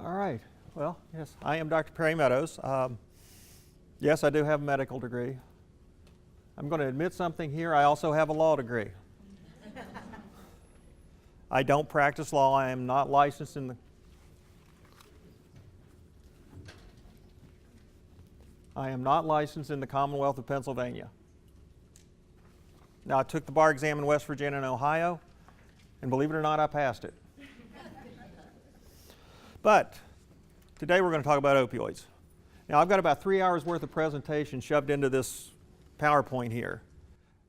All right. Well, yes, I am Dr. Perry Meadows. Yes, I do have a medical degree. I'm going to admit something here. I also have a law degree. I don't practice law. I am not licensed in the Commonwealth of Pennsylvania. Now, I took the bar exam in West Virginia and Ohio, and believe it or not, I passed it. But today we're going to talk about opioids. Now, I've got about 3 hours worth of presentation shoved into this PowerPoint here.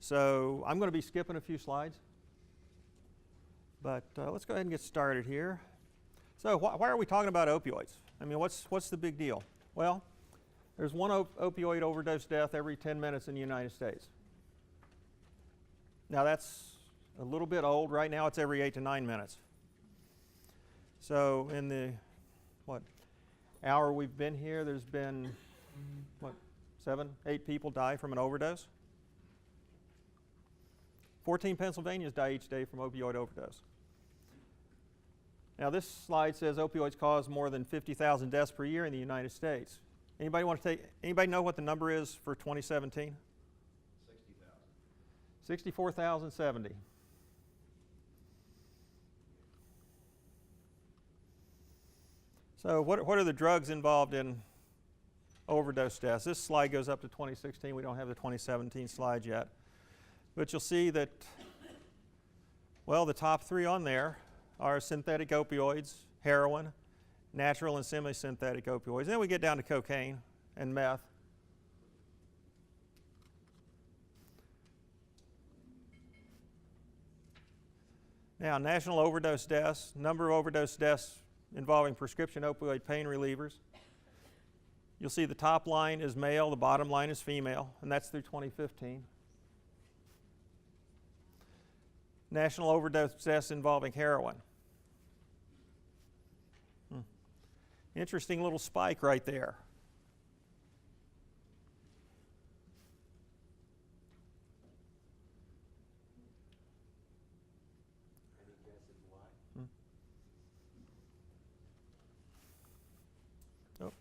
So I'm going to be skipping a few slides. But let's go ahead and get started here. So why are we talking about opioids? I mean, what's the big deal? Well, there's one opioid overdose death every 10 minutes in the United States. Now, that's a little bit old. Right now, it's every 8 to 9 minutes. So in the, hour we've been here, there's been, 7, 8 people die from an overdose. 14 Pennsylvanians die each day from opioid overdose. Now, this slide says opioids cause more than 50,000 deaths per year in the United States. Anybody know what the number is for 2017? 64,070. So what are the drugs involved in overdose deaths? This slide goes up to 2016. We don't have the 2017 slide yet. But you'll see that, well, the top 3 on there are synthetic opioids, heroin, natural and semi-synthetic opioids. Then we get down to cocaine and meth. Now, national overdose deaths, number of overdose deaths involving prescription opioid pain relievers. You'll see the top line is male, the bottom line is female, and that's through 2015. National overdose deaths involving heroin. Interesting little spike right there. Any guesses why? Oh,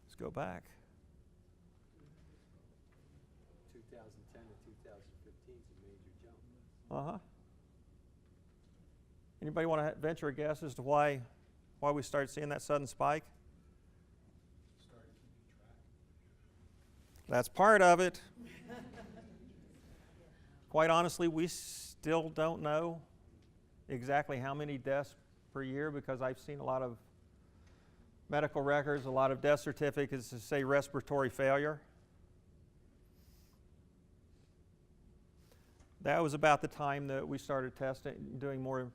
let's go back. 2010 to 2015 is a major jump. Anybody want to venture a guess as to why we started seeing that sudden spike? Started keeping track. That's part of it. Quite honestly, we still don't know exactly how many deaths per year because I've seen a lot of medical records, a lot of death certificates that say respiratory failure. That was about the time that we started testing, doing more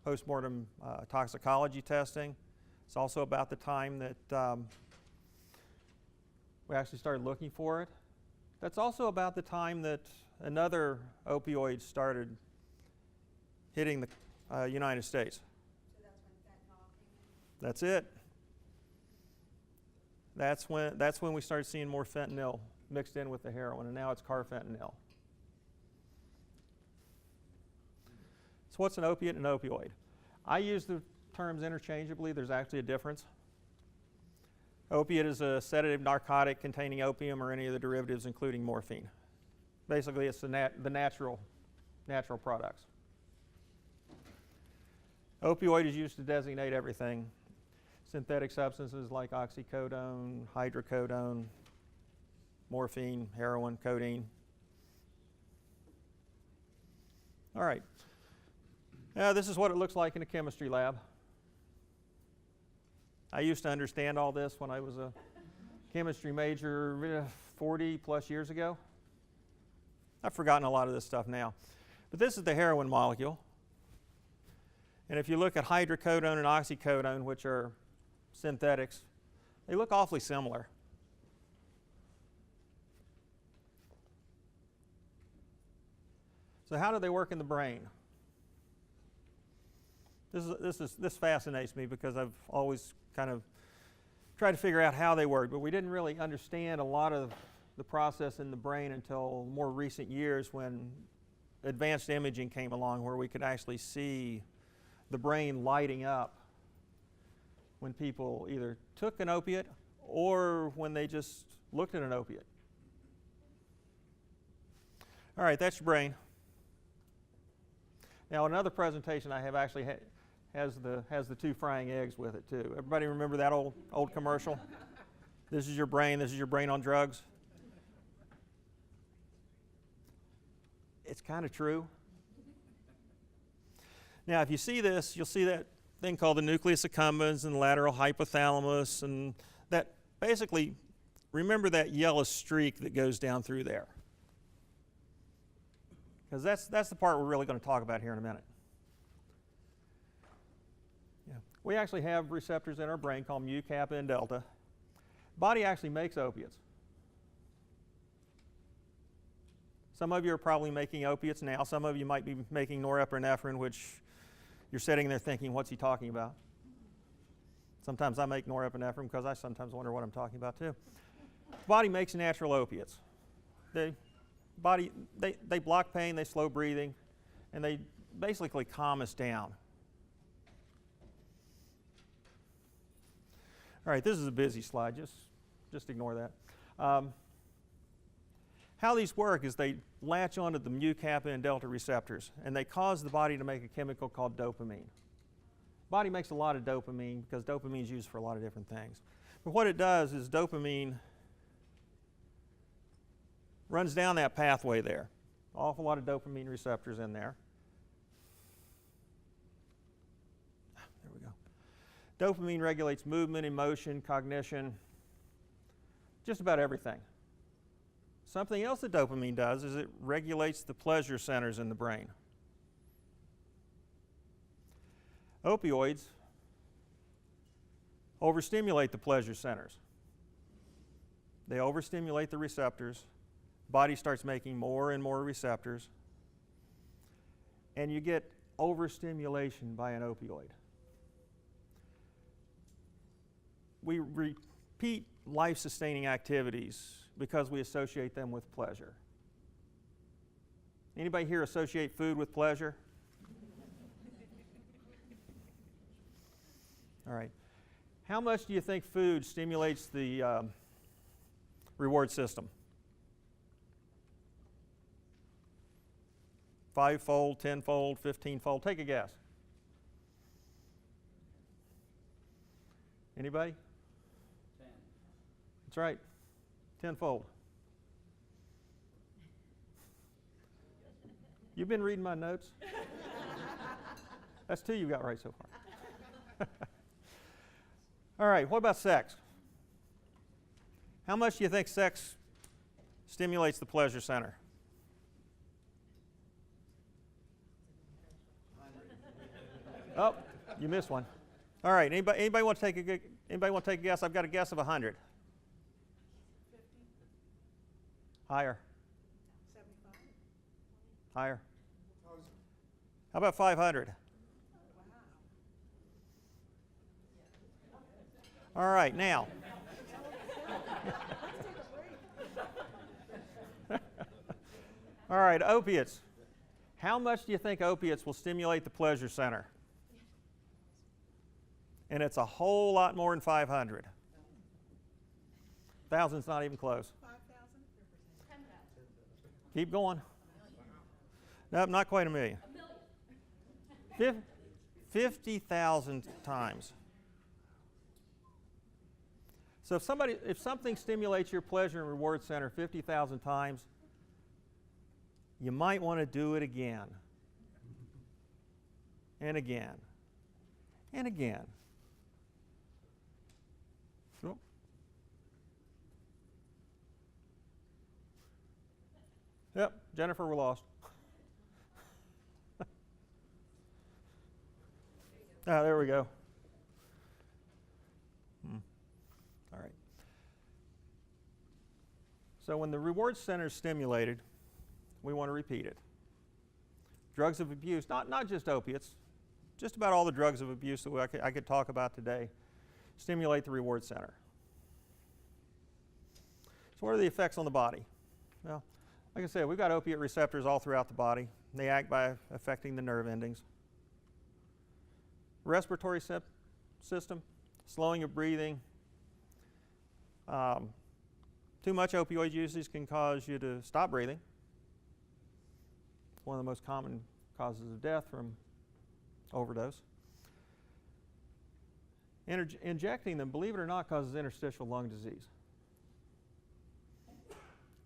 post-mortem toxicology testing. It's also about the time that we actually started looking for it. That's also about the time that another opioid started hitting the United States. So that's when fentanyl came in? That's it. That's when we started seeing more fentanyl mixed in with the heroin, and now it's carfentanil. So what's an opiate and an opioid? I use the terms interchangeably. There's actually a difference. Opiate is a sedative narcotic containing opium or any of the derivatives, including morphine. Basically, it's the natural products. Opioid is used to designate everything. Synthetic substances like oxycodone, hydrocodone, morphine, heroin, codeine. All right. This is what it looks like in a chemistry lab. I used to understand all this when I was a chemistry major 40 plus years ago. I've forgotten a lot of this stuff now. But this is the heroin molecule. And if you look at hydrocodone and oxycodone, which are synthetics, they look awfully similar. So how do they work in the brain? This fascinates me because I've always kind of tried to figure out how they work, but we didn't really understand a lot of the process in the brain until more recent years when advanced imaging came along where we could actually see the brain lighting up when people either took an opiate or when they just looked at an opiate. All right, that's your brain. Now another presentation I have actually has the two frying eggs with it too. Everybody remember that old commercial? This is your brain on drugs. It's kind of true. Now if you see this, you'll see that thing called the Nucleus accumbens and Lateral hypothalamus, and that basically, remember that yellow streak that goes down through there. Because that's the part we're really going to talk about here in a minute. Yeah. We actually have receptors in our brain called mu, kappa, and delta. Body actually makes opiates. Some of you are probably making opiates now. Some of you might be making norepinephrine, which you're sitting there thinking, what's he talking about? Sometimes I make norepinephrine because I sometimes wonder what I'm talking about too. The body makes natural opiates. They block pain, they slow breathing, and they basically calm us down. All right, this is a busy slide. Just ignore that. How these work is they latch onto the mu, kappa, and delta receptors, and they cause the body to make a chemical called dopamine. The body makes a lot of dopamine because dopamine is used for a lot of different things. But what it does is dopamine runs down that pathway there. Awful lot of dopamine receptors in there. There we go. Dopamine regulates movement, emotion, cognition, just about everything. Something else that dopamine does is it regulates the pleasure centers in the brain. Opioids overstimulate the pleasure centers. They overstimulate the receptors. Body starts making more and more receptors. And you get overstimulation by an opioid. We repeat life-sustaining activities because we associate them with pleasure. Anybody here associate food with pleasure? All right. How much do you think food stimulates the reward system? 5-fold, 10-fold, 15-fold? Take a guess. Anybody? 10. That's right. 10-fold. You've been reading my notes? That's 2 you got right so far. All right, what about sex? How much do you think sex stimulates the pleasure center? Oh, you missed one. All right, anybody want to take a guess? I've got a guess of 100. 50? Higher. 75? Higher. How about 500? Wow. All right, now. All right, opiates. How much do you think opiates will stimulate the pleasure center? And it's a whole lot more than 500. 1,000's not even close. 5,000? 10,000. Keep going. Nope, not quite a million. 50,000 times. So if something stimulates your pleasure and reward center 50,000 times, you might want to do it again. And again. And again. So, yep, Jennifer, we're lost. There we go. All right. So when the reward center is stimulated, we want to repeat it. Drugs of abuse, not just opiates, just about all the drugs of abuse that I could talk about today, stimulate the reward center. So what are the effects on the body? Well, like I said, we've got opiate receptors all throughout the body. They act by affecting the nerve endings. Respiratory system, slowing of breathing. Too much opioid usage can cause you to stop breathing. It's one of the most common causes of death from overdose. Injecting them, believe it or not, causes interstitial lung disease,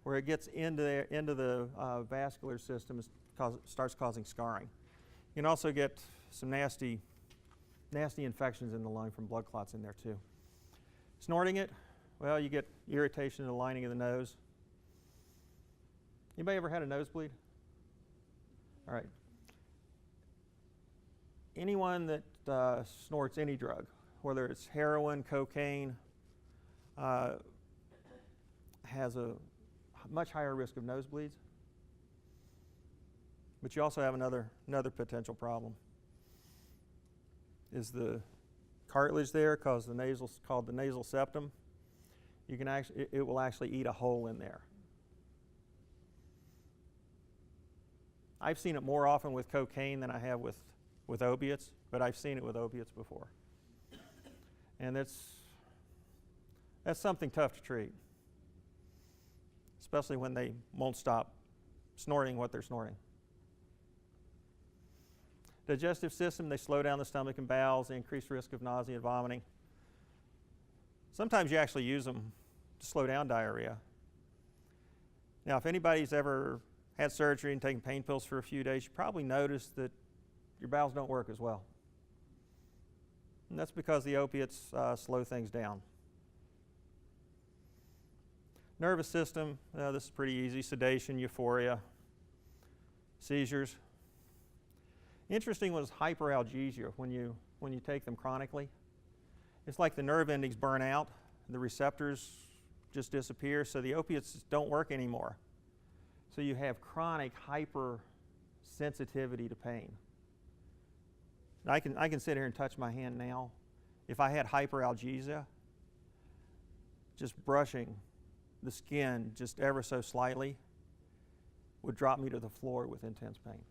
where it gets into the vascular system, starts causing scarring. You can also get some nasty infections in the lung from blood clots in there too. Snorting it, well, you get irritation in the lining of the nose. Anybody ever had a nosebleed? All right. Anyone that snorts any drug, whether it's heroin, cocaine, has a much higher risk of nosebleeds. But you also have another potential problem. Is the cartilage there called the nasal septum? You can it will actually eat a hole in there. I've seen it more often with cocaine than I have with opiates, but I've seen it with opiates before. And that's something tough to treat, especially when they won't stop snorting what they're snorting. Digestive system, they slow down the stomach and bowels, they increase risk of nausea and vomiting. Sometimes you actually use them to slow down diarrhea. Now, if anybody's ever had surgery and taken pain pills for a few days, you probably noticed that your bowels don't work as well. And that's because the opiates slow things down. Nervous system, this is pretty easy. Sedation, euphoria, seizures. Interesting was hyperalgesia when you take them chronically. It's like the nerve endings burn out, the receptors just disappear, so the opiates don't work anymore. So you have chronic hypersensitivity to pain. I can sit here and touch my hand now. If I had hyperalgesia, just brushing the skin just ever so slightly would drop me to the floor with intense pain.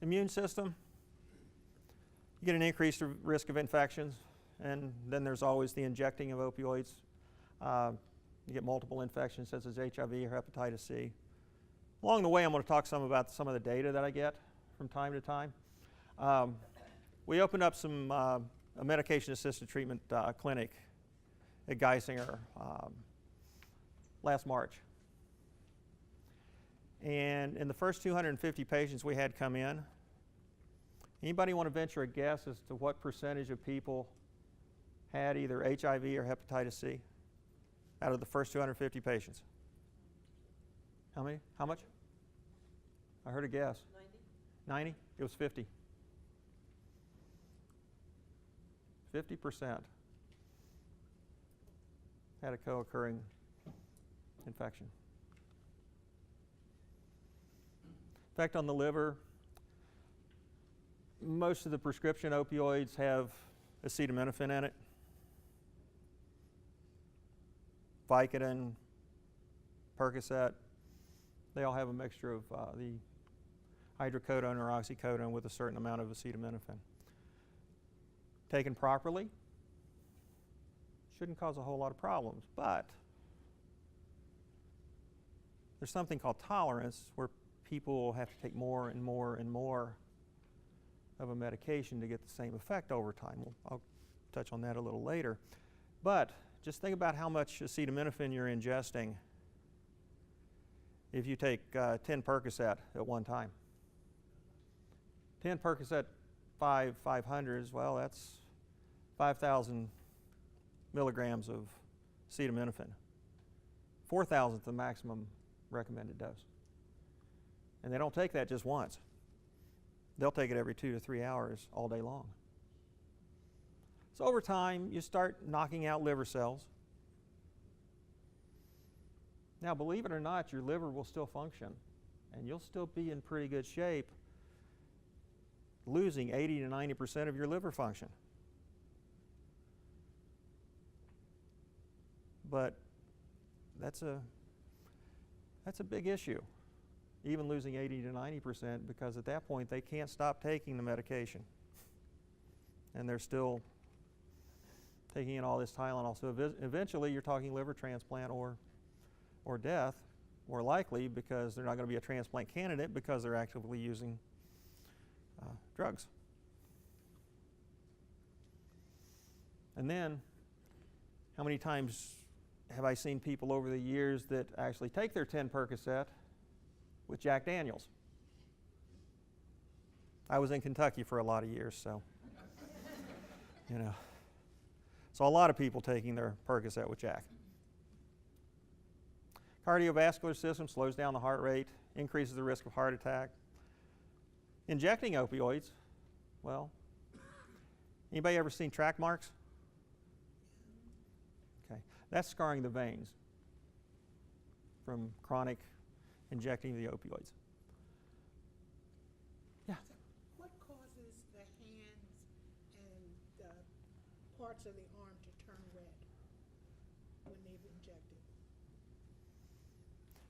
Immune system, you get an increased risk of infections, and then there's always the injecting of opioids. You get multiple infections such as HIV or hepatitis C. Along the way, I'm going to talk some about some of the data that I get from time to time. We opened up a medication-assisted treatment clinic at Geisinger last March. And in the first 250 patients we had come in, anybody want to venture a guess as to what percentage of people had either HIV or hepatitis C out of the first 250 patients? How many? How much? I heard a guess. 90? 90? It was 50. 50% had a co-occurring infection. Effect on the liver. Most of the prescription opioids have acetaminophen in it. Vicodin, Percocet, they all have a mixture of the hydrocodone or oxycodone with a certain amount of acetaminophen. Taken properly, shouldn't cause a whole lot of problems, but there's something called tolerance where people will have to take more and more and more of a medication to get the same effect over time. I'll touch on that a little later. But just think about how much acetaminophen you're ingesting if you take 10 Percocet at one time. 10 Percocet 500s, well, that's 5,000 milligrams of acetaminophen. 4,000th the maximum recommended dose. And they don't take that just once. They'll take it every 2 to 3 hours all day long. So over time, you start knocking out liver cells. Now, believe it or not, your liver will still function, and you'll still be in pretty good shape, losing 80 to 90% of your liver function. But that's a big issue, even losing 80 to 90%, because at that point they can't stop taking the medication. and they're still taking in all this Tylenol. So eventually you're talking liver transplant or death, more likely, because they're not going to be a transplant candidate because they're actively using drugs. And then, how many times have I seen people over the years that actually take their 10 Percocet with Jack Daniels? I was in Kentucky for a lot of years, so, you know. So a lot of people taking their Percocet with Jack. Cardiovascular system slows down the heart rate, increases the risk of heart attack. Injecting opioids, well, anybody ever seen track marks? Okay, that's scarring the veins from chronic injecting the opioids. Yeah. So what causes the hands and the parts of the arm to turn red when they've injected?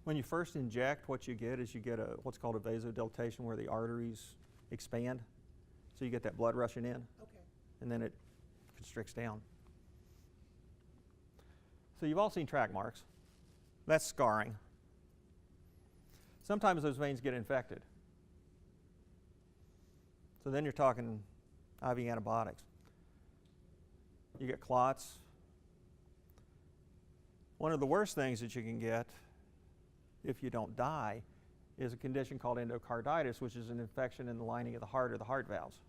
When you first inject, what you get is what's called a vasodilatation, where the arteries expand. So you get that blood rushing in, Okay. and then it constricts down. So you've all seen track marks. That's scarring. Sometimes those veins get infected. So then you're talking IV antibiotics. You get clots. One of the worst things that you can get, if you don't die, is a condition called endocarditis, which is an infection in the lining of the heart or the heart valves.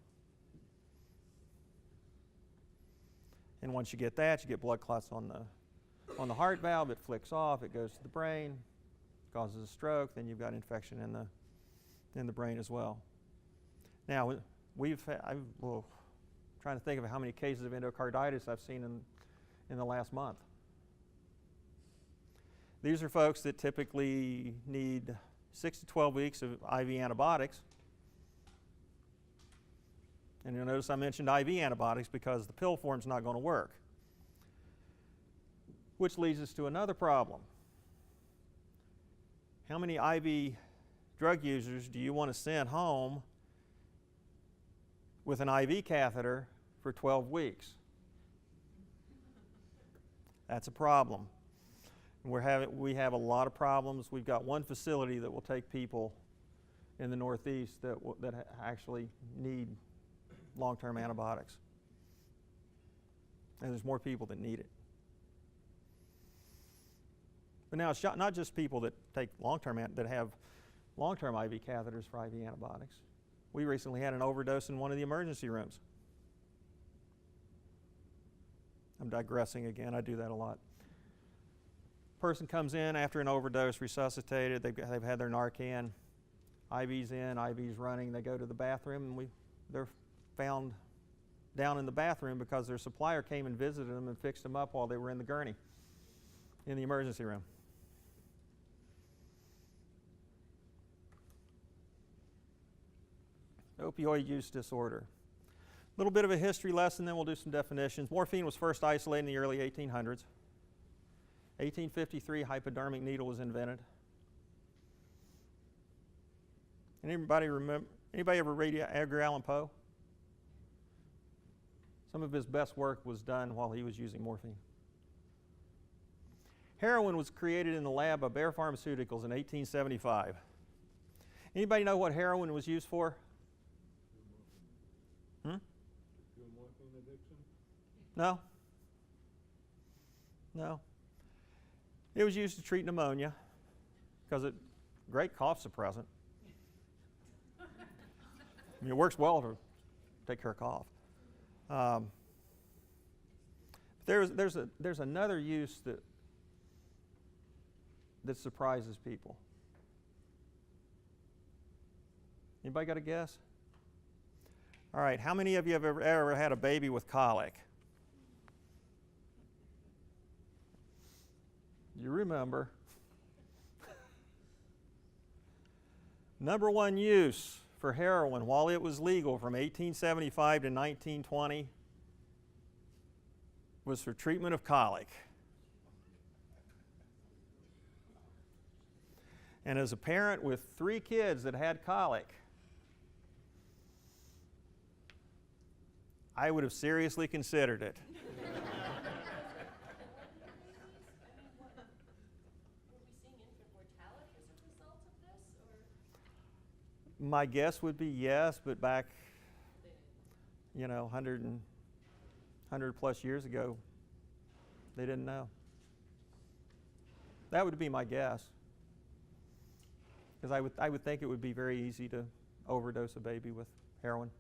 And once you get that, you get blood clots on the heart valve. It flicks off, it goes to the brain, causes a stroke, then you've got infection in the brain as well. Now, I'm trying to think of how many cases of endocarditis I've seen in the last month. These are folks that typically need 6 to 12 weeks of IV antibiotics. And you'll notice I mentioned IV antibiotics because the pill form's not going to work. Which leads us to another problem. How many IV drug users do you want to send home with an IV catheter for 12 weeks? That's a problem. We have a lot of problems. We've got one facility that will take people in the Northeast that actually need long-term antibiotics. And there's more people that need it. But now it's not just people that take that have long-term IV catheters for IV antibiotics. We recently had an overdose in one of the emergency rooms. I'm digressing again. I do that a lot. Person comes in after an overdose, resuscitated. They've had their Narcan, IVs in, IVs running. They go to the bathroom, and they're found down in the bathroom because their supplier came and visited them and fixed them up while they were in the gurney in the emergency room. Opioid use disorder. A little bit of a history lesson, then we'll do some definitions. Morphine was first isolated in the early 1800s. 1853, hypodermic needle was invented. And anybody ever read Edgar Allan Poe? Some of his best work was done while he was using morphine. Heroin was created in the lab by Bayer Pharmaceuticals in 1875. Anybody know what heroin was used for? No? No. It was used to treat pneumonia because it's a great cough suppressant. I mean, it works well to take care of cough. There's another use that surprises people. Anybody got a guess? All right, how many of you have ever had a baby with colic? You remember. Number one use for heroin while it was legal from 1875 to 1920 was for treatment of colic. And as a parent with 3 kids that had colic, I would have seriously considered it. Were we seeing infant mortality as a result of this, or? My guess would be yes, but back, 100 plus years ago, they didn't know. That would be my guess. Because I would think it would be very easy to overdose a baby with heroin.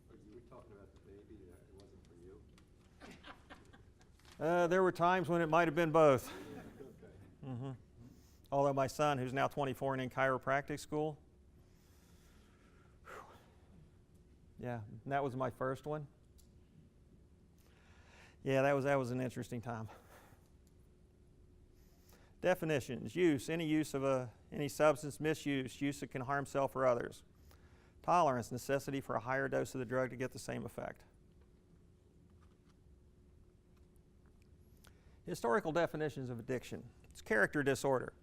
But you were talking about the baby, that it wasn't for you? There were times when it might have been both. Okay. hmm Although my son, who's now 24 and in chiropractic school, yeah, and that was my first one. Yeah, that was an interesting time. Definitions: use, any use of any substance, misuse, use that can harm self or others. Tolerance, necessity for a higher dose of the drug to get the same effect. Historical definitions of addiction: it's character disorder.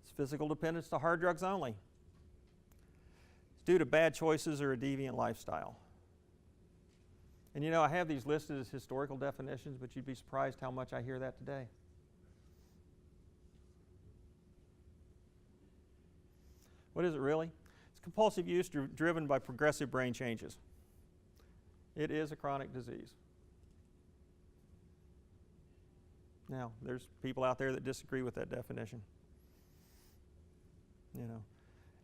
It's physical dependence to hard drugs only. It's due to bad choices or a deviant lifestyle. And I have these listed as historical definitions, but you'd be surprised how much I hear that today. What is it really? It's compulsive use driven by progressive brain changes. It is a chronic disease. Now, there's people out there that disagree with that definition.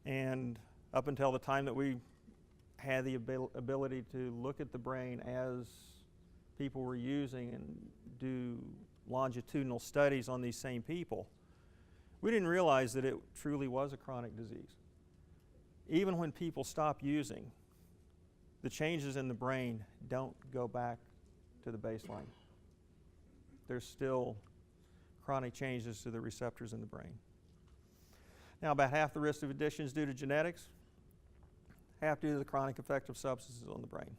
And up until the time that we had the ability to look at the brain as people were using and do longitudinal studies on these same people, we didn't realize that it truly was a chronic disease. Even when people stop using, the changes in the brain don't go back to the baseline. There's still chronic changes to the receptors in the brain. Now, about half the risk of addiction is due to genetics, half due to the chronic effect of substances on the brain.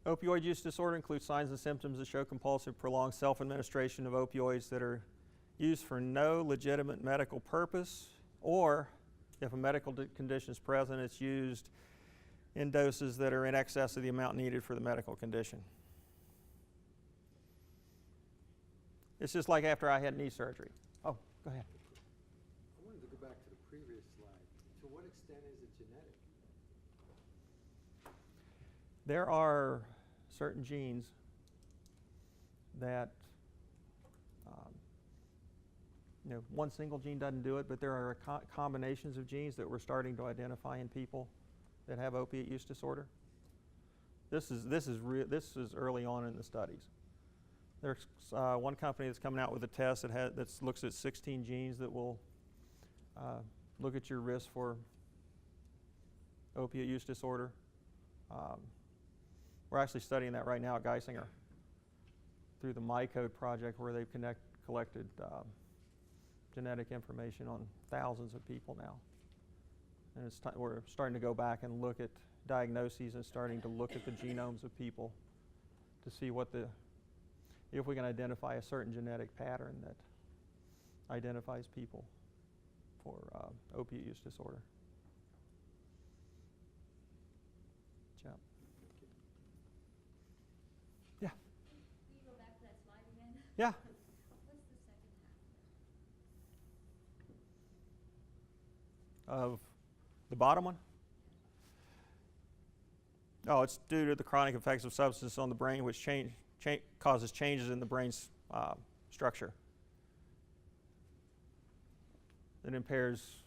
Opioid use disorder includes signs and symptoms that show compulsive, prolonged self-administration of opioids that are used for no legitimate medical purpose, or if a medical condition is present, it's used in doses that are in excess of the amount needed for the medical condition. It's just like after I had knee surgery. Oh, go ahead. I wanted to go back to the previous slide. To what extent is it genetic? There are certain genes that, one single gene doesn't do it, but there are combinations of genes that we're starting to identify in people that have opiate use disorder. This is early on in the studies. There's one company that's coming out with a test that looks at 16 genes that will look at your risk for opiate use disorder. We're actually studying that right now at Geisinger through the MyCode project, where they've collected genetic information on thousands of people now. And we're starting to go back and look at diagnoses and starting to look at the genomes of people to see if we can identify a certain genetic pattern that identifies people for opiate use disorder. Yep. Yeah. Can you go back to that slide again? Yeah. What's the second half? Of the bottom one? Oh, it's due to the chronic effects of substances on the brain, which causes changes in the brain's structure. It impairs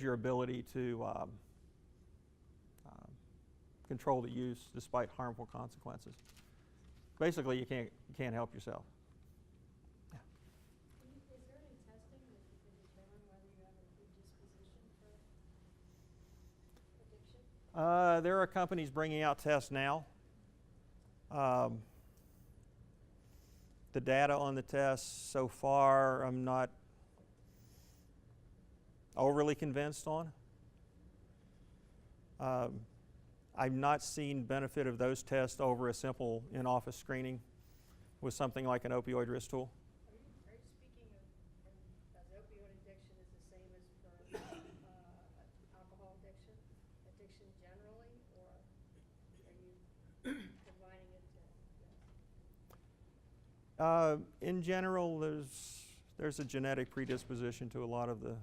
your ability to control the use despite harmful consequences. Basically, you can't help yourself. Yeah. Is there any testing that you can determine whether you have a predisposition for addiction? There are companies bringing out tests now. The data on the tests so far, I'm not overly convinced on. I've not seen benefit of those tests over a simple in-office screening with something like an opioid risk tool. Are you speaking of opioid addiction is the In general, there's a genetic predisposition to a lot of the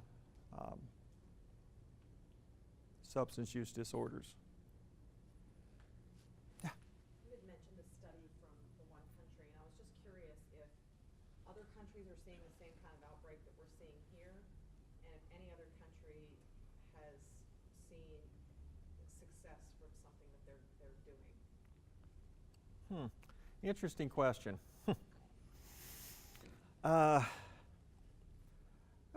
substance use disorders. Yeah. You had mentioned a study from the one country, and I was just curious if other countries are seeing the same kind of outbreak that we're seeing here, and if any other country has seen success from something that they're doing. Interesting question. I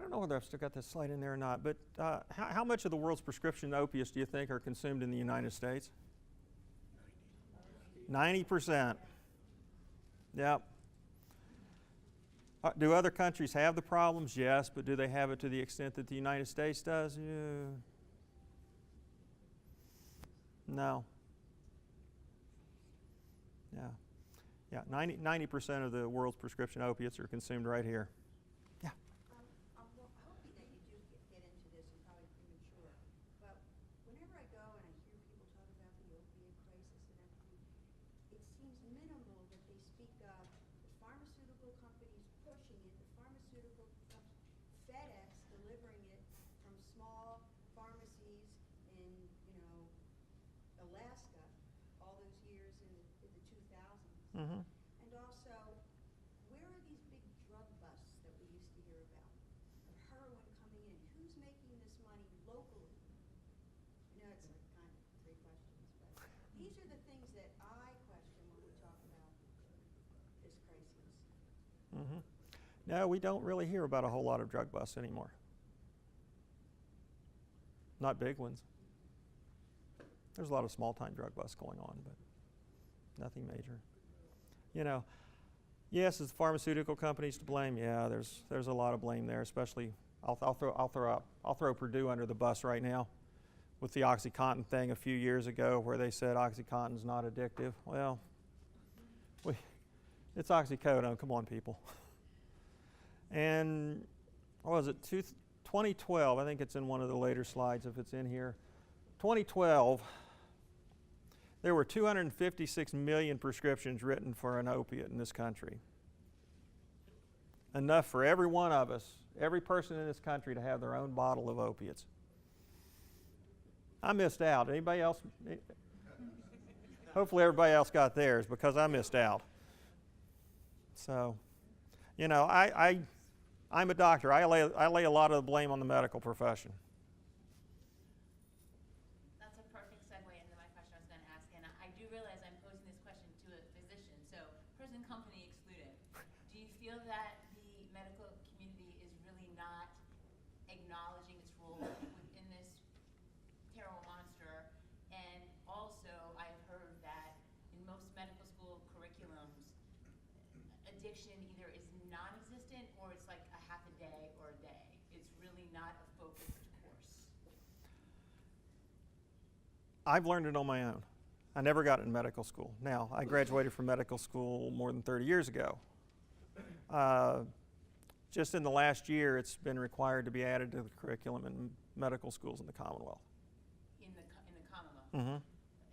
don't know whether I've still got this slide in there or not, but how much of the world's prescription opiates do you think are consumed in the United States? 90%. Yep. Do other countries have the problems? Yes, but do they have it to the extent that the United States does? No. Yeah, 90% of the world's prescription opiates are consumed right here. Yeah. I'm hoping that you do get into this and probably premature, but whenever I go and I hear people talk about the opioid crisis and everything, it seems minimal that they speak of the pharmaceutical companies pushing it, the pharmaceutical FedEx delivering it from small pharmacies in, Alaska all those years in the 2000s. Mm-hmm. And also, where are these big drug busts that we used to hear about? Of heroin coming in, who's making this money locally? I know it's like kind of three questions, but these are the things that I question when we talk about this crisis. Mm-hmm. No, we don't really hear about a whole lot of drug busts anymore. Not big ones. There's a lot of small-time drug busts going on, but nothing major. Yes, is the pharmaceutical companies to blame? Yeah, there's a lot of blame there. Especially, I'll throw Purdue under the bus right now, with the OxyContin thing a few years ago, where they said OxyContin's not addictive. Well, it's oxycodone. Come on, people. And what was it? 2012. I think it's in one of the later slides if it's in here. 2012. There were 256 million prescriptions written for an opiate in this country. Enough for every one of us, every person in this country, to have their own bottle of opiates. I missed out. Anybody else? Hopefully everybody else got theirs, because I missed out. So, I'm a doctor. I lay a lot of the blame on the medical profession. That's a perfect segue into my question I was going to ask, and I do realize I'm posing this question to a physician, so person company excluded. Do you feel that the medical community is really not acknowledging its role within this terrible monster? And also, I've heard that in most medical school curriculums, addiction either is non-existent or it's like a half a day or a day. It's really not a focused course. I've learned it on my own. I never got it in medical school. Now, I graduated from medical school more than 30 years ago. Just in the last year, it's been required to be added to the curriculum in medical schools in the Commonwealth. In the Commonwealth. Mm-hmm.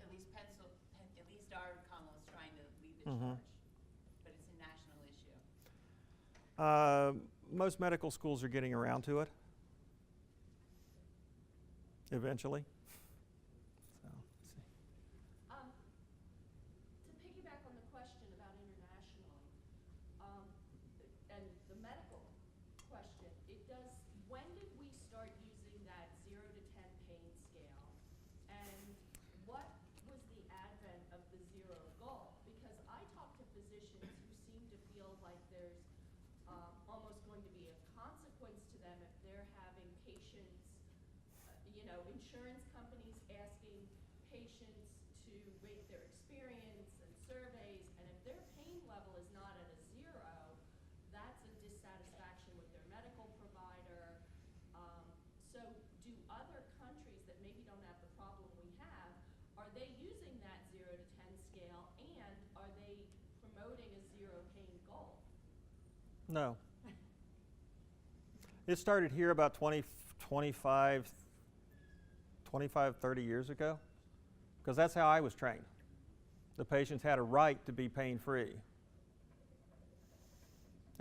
At least our Commonwealth's trying to lead the charge, but it's a national issue. Most medical schools are getting around to it eventually. So, let's see. To piggyback on the question about internationally, and the medical question, when did we start using that 0 to 10 pain scale? And what was the advent of the zero goal? Because I talk to physicians who seem to feel like there's almost going to be a consequence to them if they're having patients, insurance companies asking patients to rate their experience and surveys, and if their pain level is not at a 0, that's a dissatisfaction with their medical provider. So do other countries that maybe don't have the problem we have, are they using that 0 to 10 scale, and are they promoting a zero pain goal? No. It started here about 25, 30 years ago, because that's how I was trained. The patients had a right to be pain-free.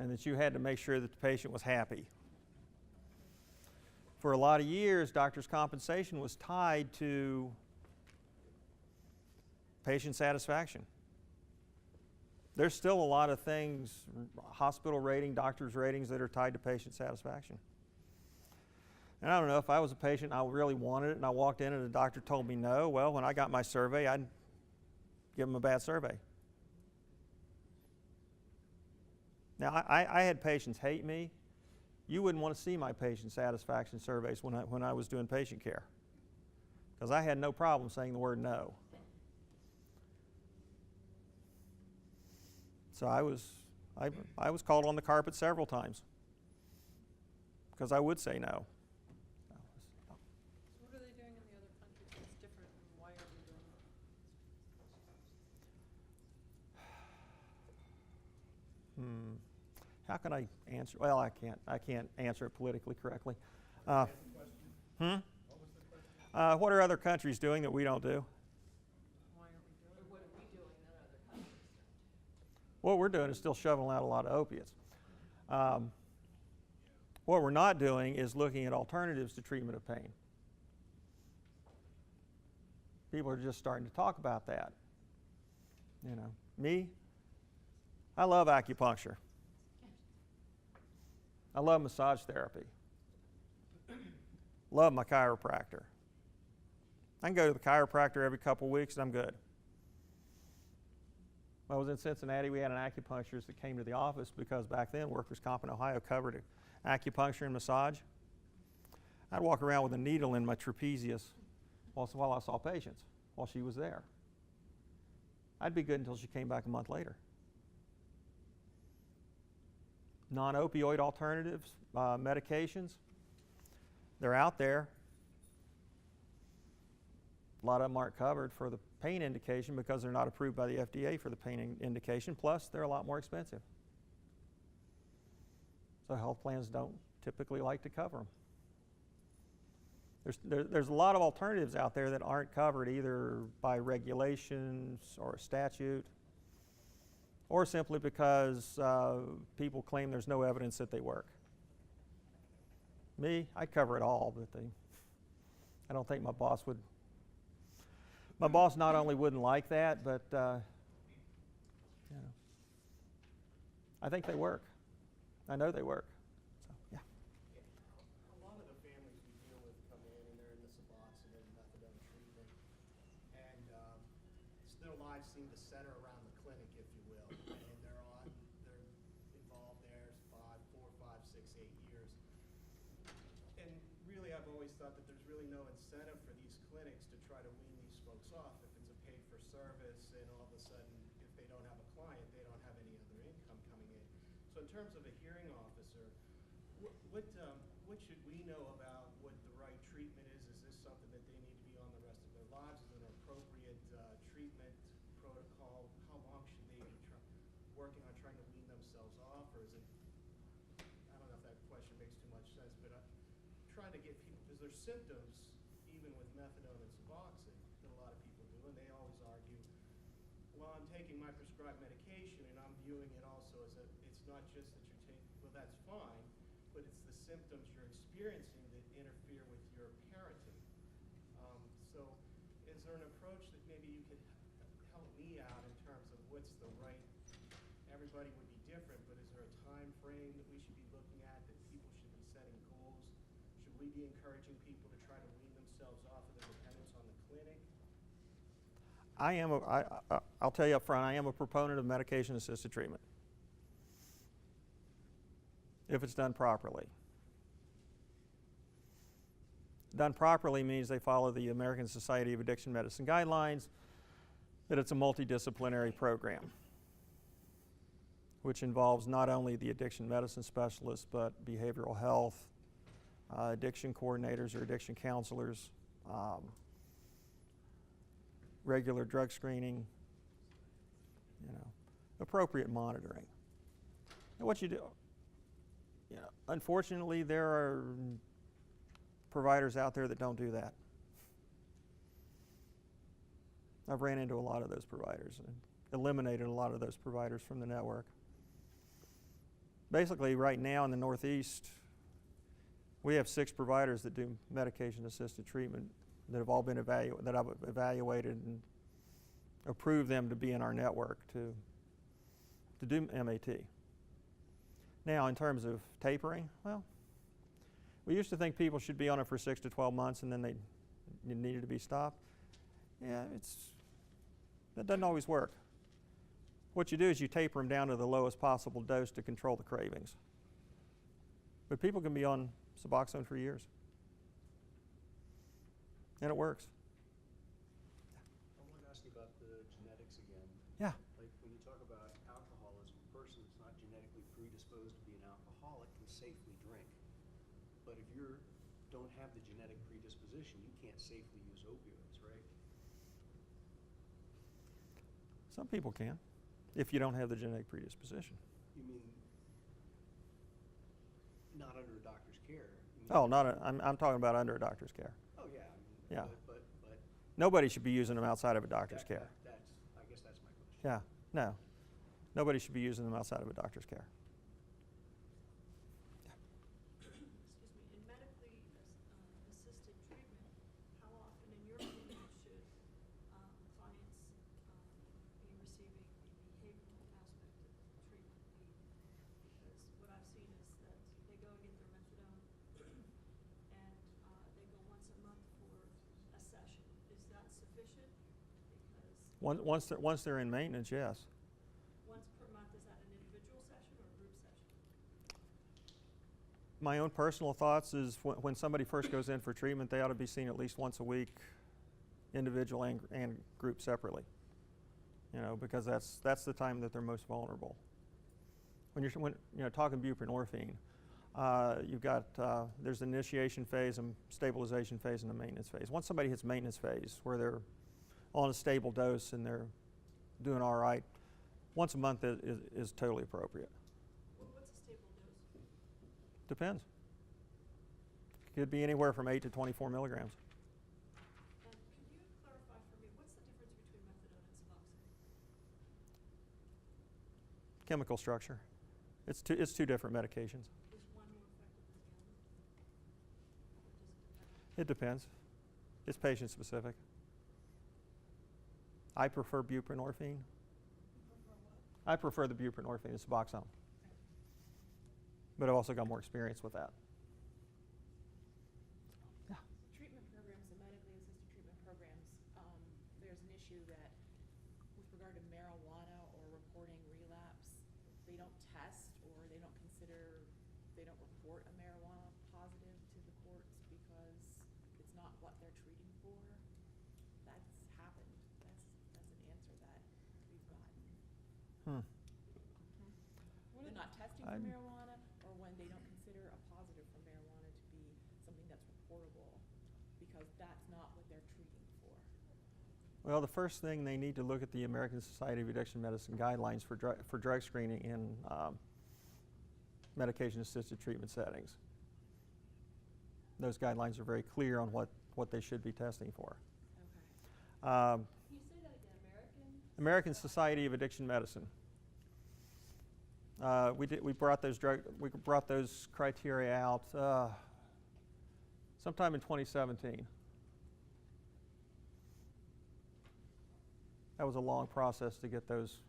and that you had to make sure that the patient was happy. For a lot of years, doctors' compensation was tied to patient satisfaction. There's still a lot of things, hospital rating, doctors' ratings, that are tied to patient satisfaction. And I don't know, if I was a patient and I really wanted it and I walked in and the doctor told me no, well, when I got my survey, I'd give them a bad survey. Now, I had patients hate me. You wouldn't want to see my patient satisfaction surveys when I was doing patient care, because I had no problem saying the word no. So I was called on the carpet several times because I would say no. So what are they doing in the other countries that's different, and why aren't we doing it? How can I answer? Well, I can't answer it politically correctly. What are other countries doing that we don't do? Why aren't we doing it? Or what are we doing that other countries don't? What we're doing is still shoveling out a lot of opiates. What we're not doing is looking at alternatives to treatment of pain. People are just starting to talk about that. You know, me, I love acupuncture. I love massage therapy. Love my chiropractor. I can go to the chiropractor every couple of weeks and I'm good. When I was in Cincinnati, we had an acupuncturist that came to the office because back then workers' comp in Ohio covered acupuncture and massage. I'd walk around with a needle in my trapezius while I saw patients, while she was there. I'd be good until she came back a month later. Non-opioid alternatives, medications, they're out there. A lot of them aren't covered for the pain indication because they're not approved by the FDA for the pain indication, plus they're a lot more expensive. So health plans don't typically like to cover them. There's a lot of alternatives out there that aren't covered either by regulations or a statute, or simply because people claim there's no evidence that they work. Me, I'd cover it all, but I don't think my boss would. My boss not only wouldn't like that, but you know, I think they work. I know they work. So, yeah. A lot of the families we deal with come in and they're in the Suboxone and methadone treatment, and their lives seem to center around the clinic, if you will, and they're involved there 4, 5, 6, 8 years. And really, I've always thought that there's really no incentive for these clinics to try to wean these folks off. If it's a paid-for-service, and all of a sudden, if they don't have a client, they don't have any other income coming in. So in terms of a hearing officer, what should we know about what the right treatment is? Is this something that they need to be on the rest of their lives? Is it an appropriate treatment protocol? How long should they be working on trying to wean themselves off? Or is it, I don't know if that question makes too much sense, but I'm trying to get people, because there's symptoms, even with methadone and Suboxone, that a lot of people do, and they always argue, well, I'm taking my prescribed medication, and I'm viewing it also as it's not just that you're taking, well, that's fine, but it's the symptoms you're experiencing that interfere with your parenting. So is there an approach that maybe you could help me out in terms of what's the right, everybody would be different, but is there a time frame that we should be looking at, that people should be setting goals? Should we be encouraging people to try to wean themselves off of their dependence on the clinic? I'll tell you up front, I am a proponent of medication-assisted treatment, if it's done properly. Done properly means they follow the American Society of Addiction Medicine guidelines, that it's a multidisciplinary program, which involves not only the addiction medicine specialist, but behavioral health, addiction coordinators or addiction counselors, regular drug screening, appropriate monitoring. And what you do, unfortunately, there are providers out there that don't do that. I've ran into a lot of those providers and eliminated a lot of those providers from the network. basically right now in the Northeast, we have 6 providers that do medication-assisted treatment that have all been that I've evaluated and approved them to be in our network to do MAT. Now, in terms of tapering, well, we used to think people should be on it for 6 to 12 months and then they needed to be stopped. Yeah, that doesn't always work. What you do is you taper them down to the lowest possible dose to control the cravings. But people can be on Suboxone for years. And it works. I wanted to ask you about the genetics again. Yeah. Like when you talk about alcoholism, a person that's not genetically predisposed to be an alcoholic can safely drink. But if you don't have the genetic predisposition, you can't safely use opioids, right? Some people can, if you don't have the genetic predisposition. You mean not under a doctor's care? You mean Oh, I'm talking about under a doctor's care. Oh, yeah. I mean, Yeah. But Nobody should be using them outside of a doctor's care. I guess that's my question. Yeah, no. Nobody should be using them outside of a doctor's care. Excuse me, in medically assisted treatment, how often, in your opinion, should clients be receiving the behavioral aspect of treatment be? Because what I've seen is that they go and get their methadone, and they go once a month for a session. Is that sufficient? Because Once they're in maintenance, yes. once per month, is that an individual session or a group session? My own personal thoughts is when somebody first goes in for treatment, they ought to be seen at least once a week, individual and group separately. You know, because that's the time that they're most vulnerable. When you're talking buprenorphine, you've got there's an initiation phase, and stabilization phase, and a maintenance phase. Once somebody hits maintenance phase, where they're on a stable dose and they're doing all right, once a month is totally appropriate. What's a stable dose? Depends. Could be anywhere from 8 to 24 milligrams. And can you clarify for me, what's the difference between methadone and Suboxone? Chemical structure. It's two different medications. Is one more effective than the other? Or does It it depend? depends. It's patient specific. I prefer buprenorphine. I prefer the buprenorphine to Suboxone. But I've also got more experience with that. Yeah. Treatment programs, the medically assisted treatment programs, there's an issue that with regard to marijuana or reporting relapse, they don't test or they don't report a marijuana positive to the courts because it's not what they're treating for. That's happened. That's an answer that we've gotten. They're not testing for marijuana, or when they don't consider a positive for marijuana to be something that's reportable, because that's not what they're treating for. Well, the first thing they need to look at the American Society of Addiction Medicine guidelines for drug screening in medication-assisted treatment settings. Those guidelines are very clear on what they should be testing for. Okay. Can you say that again, American Society of Addiction Medicine. We brought those criteria out sometime in 2017. That was a long process to get those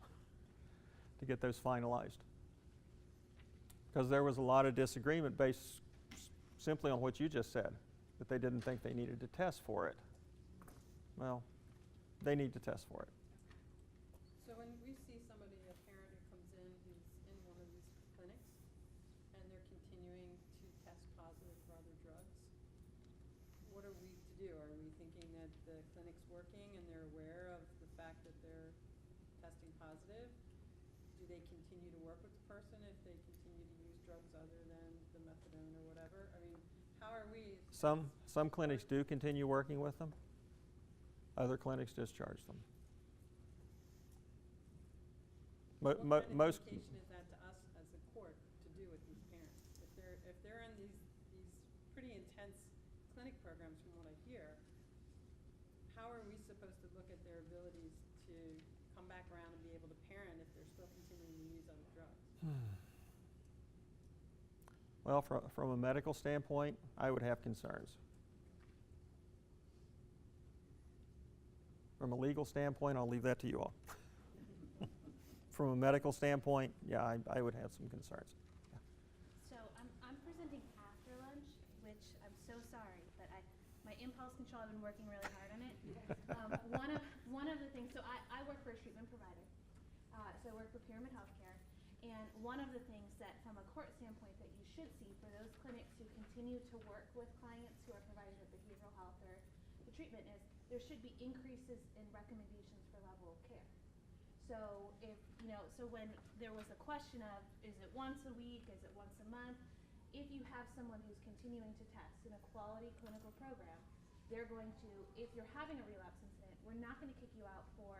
finalized, because there was a lot of disagreement based simply on what you just said, that they didn't think they needed to test for it. Well, they need to test for it. So when we see somebody, a parent who comes in who's in one of these clinics, and they're continuing to test positive for other drugs, what are we to do? Are we thinking that the clinic's working and they're aware of the fact that they're testing positive? Do they continue to work with the person if they continue to use drugs other than the methadone or whatever? I mean, how are we? Some clinics do continue working with them. Other clinics discharge them. What kind of Most. communication is that to us as a court to do with these parents? If they're in these pretty intense clinic programs, from what I hear, how are we supposed to look at their abilities to come back around and be able to parent if they're still continuing to use other drugs? Well, from a medical standpoint, I would have concerns. From a legal standpoint, I'll leave that to you all. From a medical standpoint, yeah, I would have some concerns. So I'm presenting after lunch, which I'm so sorry, but my impulse control, I've been working really hard on it. One of the things, so I work for a treatment provider. So I work for Pyramid Healthcare. And one of the things that from a court standpoint that you should see for those clinics who continue to work with clients who are providing the behavioral health or the treatment is there should be increases in recommendations for level of care. So so when there was a question of, is it once a week, is it once a month? If you have someone who's continuing to test in a quality clinical program, they're going to, if you're having a relapse incident, we're not going to kick you out for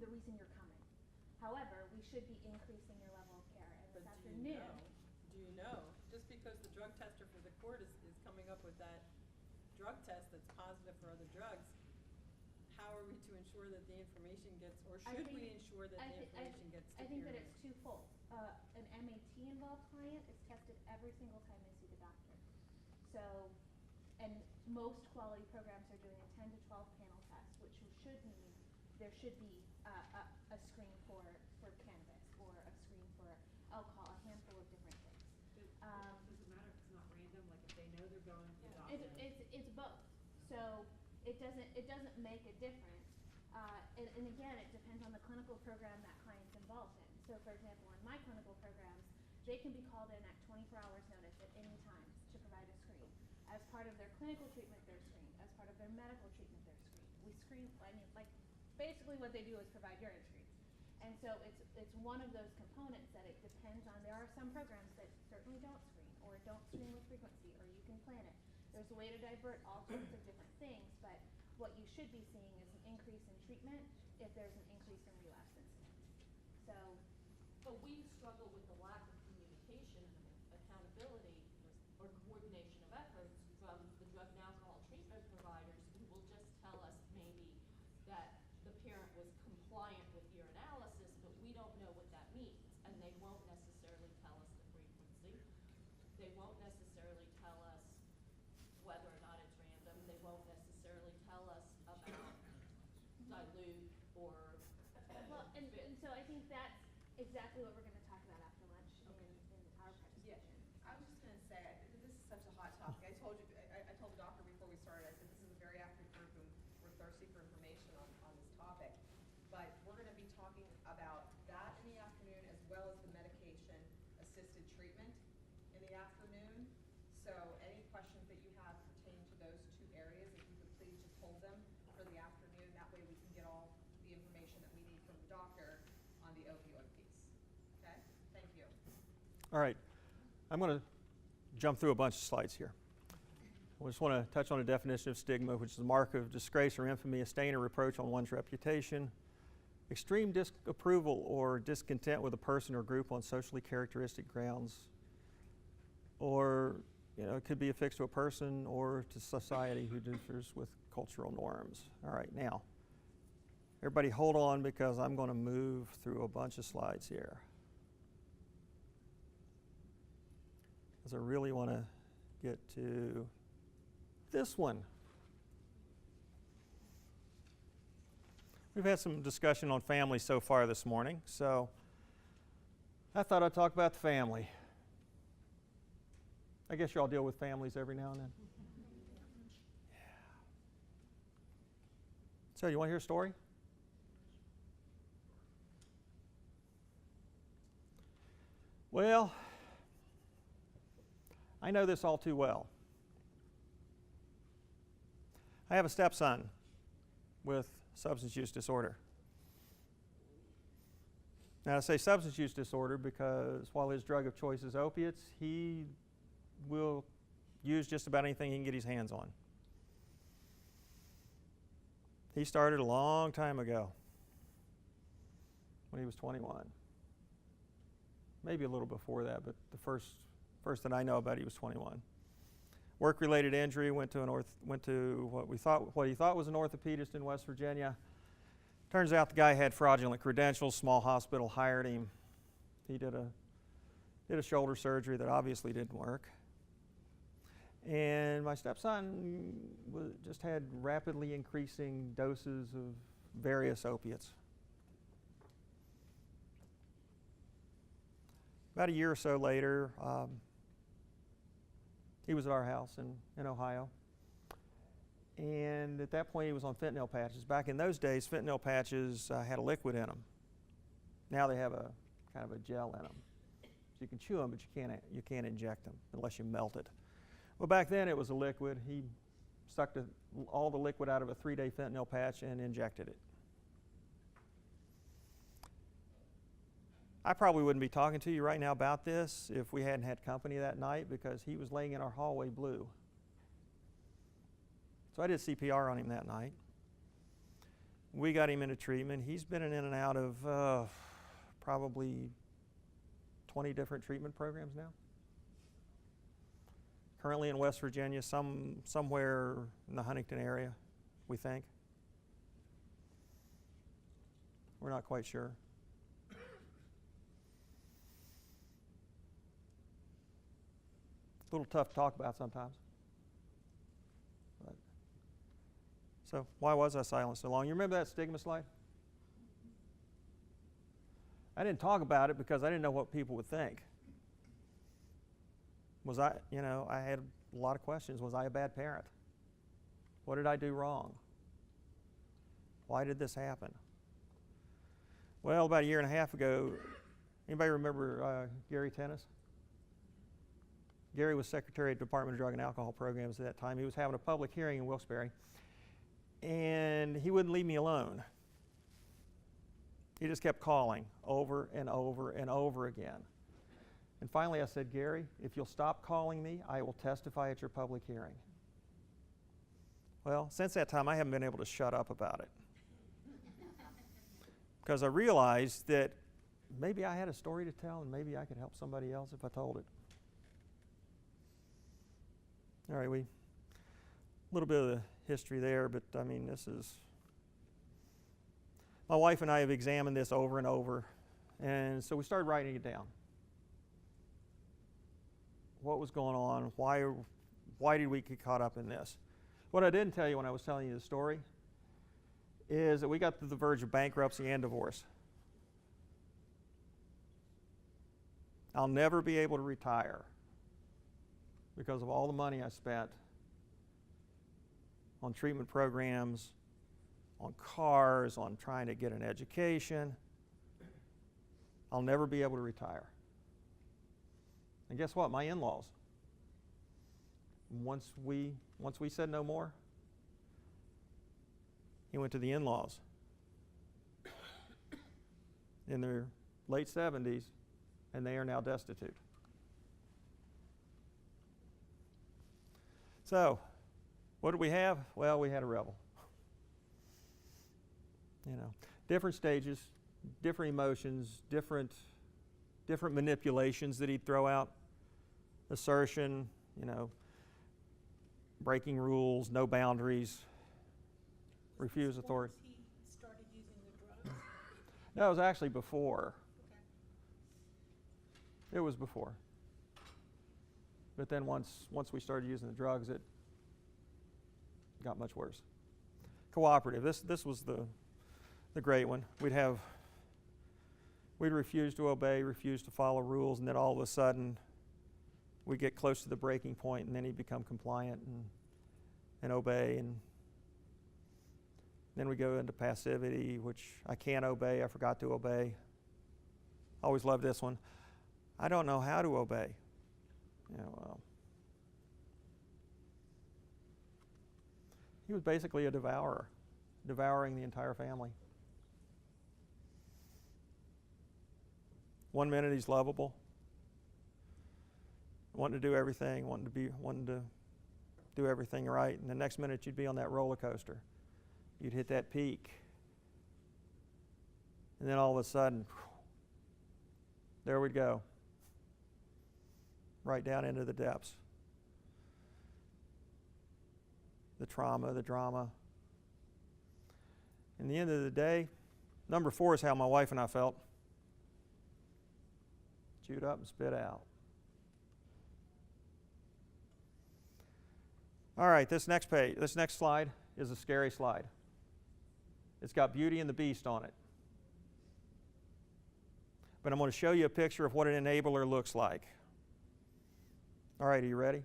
the reason you're coming. However, we should be increasing your level of care. And this afternoon, Do you know, just because the drug tester for the court is coming up with that drug test that's positive for other drugs, how are we to ensure that the information gets, or should we ensure that the information gets to I think that Pyramid? it's twofold. An MAT-involved client is tested every single time they see the doctor. So, and most quality programs are doing a 10 to 12 panel test, which should mean there should be a screen for cannabis or a screen for alcohol, a handful of different things. Does it matter if it's not random, like if they know they're going to the doctor? It's both. So it doesn't make a difference. And again, it depends on the clinical program that client's involved in. So for example, in my clinical programs, they can be called in at 24 hours notice at any time to provide a screen. As part of their clinical treatment, they're screened. As part of their medical treatment, they're screened. We screen, basically what they do is provide urine screens. And so it's one of those components that it depends on. There are some programs that certainly don't screen or don't screen with frequency, or you can plan it. There's a way to divert all sorts of different things, but what you should be seeing is an increase in treatment if there's an increase in relapse incidents. So, But we struggle with the lack of communication and accountability or coordination of efforts from the drug and alcohol treatment providers who will just tell us maybe that the parent was compliant with your analysis, but we don't know what that means. And they won't necessarily tell us the frequency. They won't necessarily tell us whether or not it's random. They won't necessarily tell us about dilute or well, and so I think that's exactly what we're going to talk about after lunch in our presentation. I was just gonna say, this is such a hot topic. I told the doctor before we started, I said, this is a very active group and we're thirsty for information on this topic. But we're gonna be talking about that in the afternoon as well as the medication-assisted treatment in the afternoon. So any questions that you have pertaining to those two areas, if you could please just hold them for the afternoon. That way we can get all the information that we need from the doctor on the opioid piece. Okay? Thank you. All right, I'm going to jump through a bunch of slides here. I just want to touch on a definition of stigma, which is the mark of disgrace or infamy, a stain or reproach on one's reputation. Extreme disapproval or discontent with a person or group on socially characteristic grounds. Or, it could be affixed to a person or to society who differs with cultural norms. All right, now, everybody hold on because I'm going to move through a bunch of slides here. Because I really want to get to this one. We've had some discussion on family so far this morning, so I thought I'd talk about the family. I guess you all deal with families every now and then. Yeah. So, you want to hear a story? Well, I know this all too well. I have a stepson with substance use disorder. Now, I say substance use disorder because while his drug of choice is opiates, he will use just about anything he can get his hands on. He started a long time ago when he was 21. Maybe a little before that, but the first that I know about, he was 21. Work-related injury, went to what he thought was an orthopedist in West Virginia. Turns out the guy had fraudulent credentials. Small hospital hired him. He did did a shoulder surgery that obviously didn't work. And my stepson just had rapidly increasing doses of various opiates. About a year or so later, he was at our house in Ohio. And at that point, he was on fentanyl patches. Back in those days, fentanyl patches had a liquid in them. Now they have a kind of a gel in them. So you can chew them, but you can't inject them unless you melt it. Well, back then it was a liquid. He sucked all the liquid out of a 3-day fentanyl patch and injected it. I probably wouldn't be talking to you right now about this if we hadn't had company that night, because he was laying in our hallway blue. So I did CPR on him that night. We got him into treatment. He's been in and out of probably 20 different treatment programs now. Currently in West Virginia, somewhere in the Huntington area, we think. We're not quite sure. A little tough to talk about sometimes. But, so why was I silent so long? You remember that stigma slide? I didn't talk about it because I didn't know what people would think. Was I had a lot of questions. Was I a bad parent? What did I do wrong? Why did this happen? Well, about a year and a half ago, anybody remember Gary Tennis? Gary was Secretary of the Department of Drug and Alcohol Programs at that time. He was having a public hearing in Wilkes-Barre, and he wouldn't leave me alone. He just kept calling over and over and over again. And finally I said, Gary, if you'll stop calling me, I will testify at your public hearing. Well, since that time, I haven't been able to shut up about it. Because I realized that maybe I had a story to tell, and maybe I could help somebody else if I told it. All right, a little bit of the history there, but I mean, my wife and I have examined this over and over, and so we started writing it down. What was going on? Why did we get caught up in this? What I didn't tell you when I was telling you the story is that we got to the verge of bankruptcy and divorce. I'll never be able to retire because of all the money I spent on treatment programs, on cars, on trying to get an education. I'll never be able to retire. And guess what? My in-laws, once we said no more, he went to the in-laws in their late 70s, and they are now destitute. So, what did we have? Well, we had a rebel. Different stages, different emotions, different manipulations that he'd throw out. Assertion, breaking rules, no boundaries, refuse authority. He started using the drugs? No, it was actually before. Okay. It was before. But then once we started using the drugs, it got much worse. Cooperative. This was the great one. We'd refuse to obey, refuse to follow rules, and then all of a sudden we get close to the breaking point, and then he'd become compliant and obey, and then we go into passivity, which I can't obey, I forgot to obey. Always loved this one. I don't know how to obey. He was basically a devourer, devouring the entire family. One minute he's lovable, wanting to do everything, wanting to do everything right, and the next minute you'd be on that roller coaster. You'd hit that peak, and then all of a sudden, there we'd go, right down into the depths. The trauma, the drama. In the end of the day, number 4 is how my wife and I felt. chewed up and spit out. All right, this next slide is a scary slide. It's got Beauty and the Beast on it. But I'm going to show you a picture of what an enabler looks like. All right, are you ready?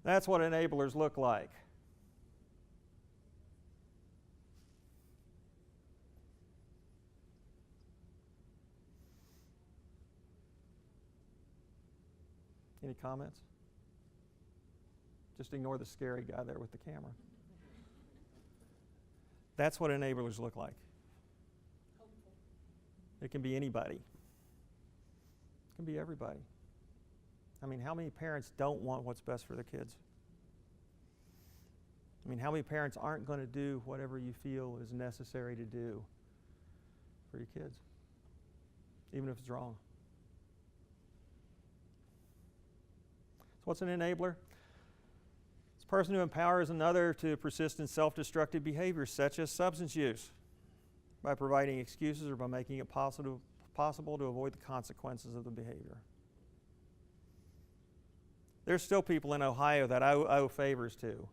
That's what enablers look like. Any comments? Just ignore the scary guy there with the camera. That's what enablers look like. It can be anybody. It can be everybody. I mean, how many parents don't want what's best for their kids? I mean, how many parents aren't going to do whatever you feel is necessary to do for your kids, even if it's wrong? So what's an enabler? It's a person who empowers another to persist in self-destructive behaviors such as substance use by providing excuses or by making it possible to avoid the consequences of the behavior. There's still people in Ohio that I owe favors to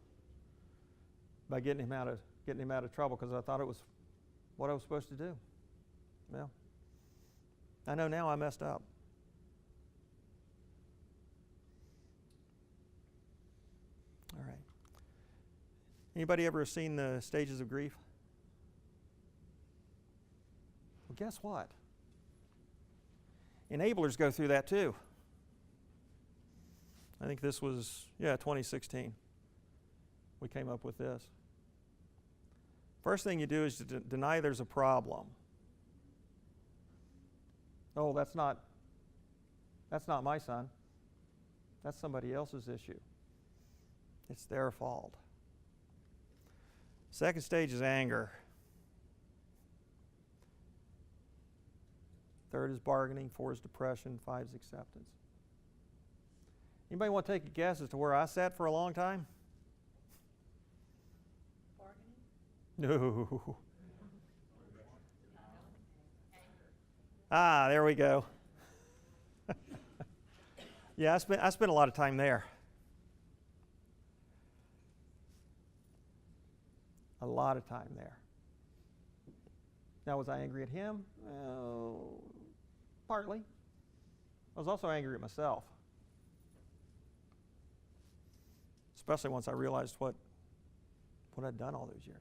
by getting him out of trouble because I thought it was what I was supposed to do. Well, I know now I messed up. All right. Anybody ever seen the stages of grief? Well, guess what? Enablers go through that too. I think this was, 2016. We came up with this. First thing you do is to deny there's a problem. Oh, that's not my son. That's somebody else's issue. It's their fault. Second stage is anger. Third is bargaining. 4 is depression. 5 is acceptance. Anybody want to take a guess as to where I sat for a long time? Bargaining? No. There we go. Yeah, I spent a lot of time there. A lot of time there. Now, was I angry at him? Partly. I was also angry at myself. Especially once I realized what I'd done all those years.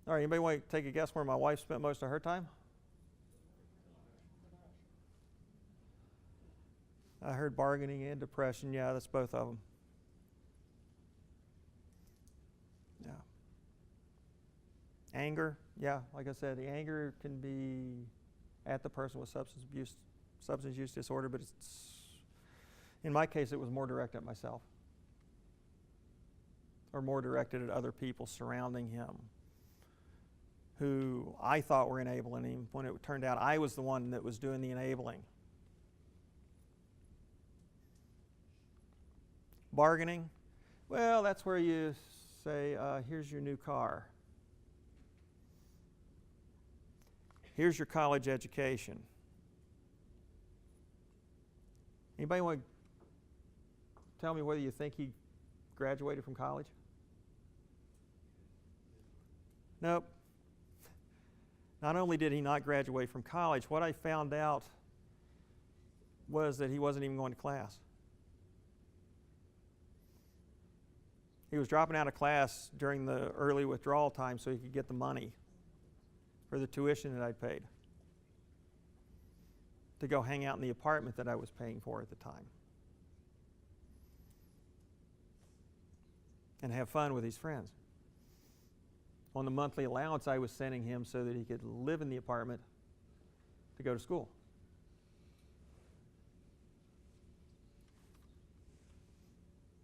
All right, anybody want to take a guess where my wife spent most of her time? I heard bargaining and depression. Yeah, that's both of them. Yeah. Anger. Yeah, like I said, the anger can be at the person with substance use disorder, but in my case, it was more directed at myself or more directed at other people surrounding him who I thought were enabling him when it turned out I was the one that was doing the enabling. Bargaining, well, that's where you say, here's your new car. Here's your college education. Anybody want to tell me whether you think he graduated from college? Nope. Not only did he not graduate from college, what I found out was that he wasn't even going to class. He was dropping out of class during the early withdrawal time so he could get the money for the tuition that I'd paid to go hang out in the apartment that I was paying for at the time and have fun with his friends. On the monthly allowance I was sending him so that he could live in the apartment to go to school.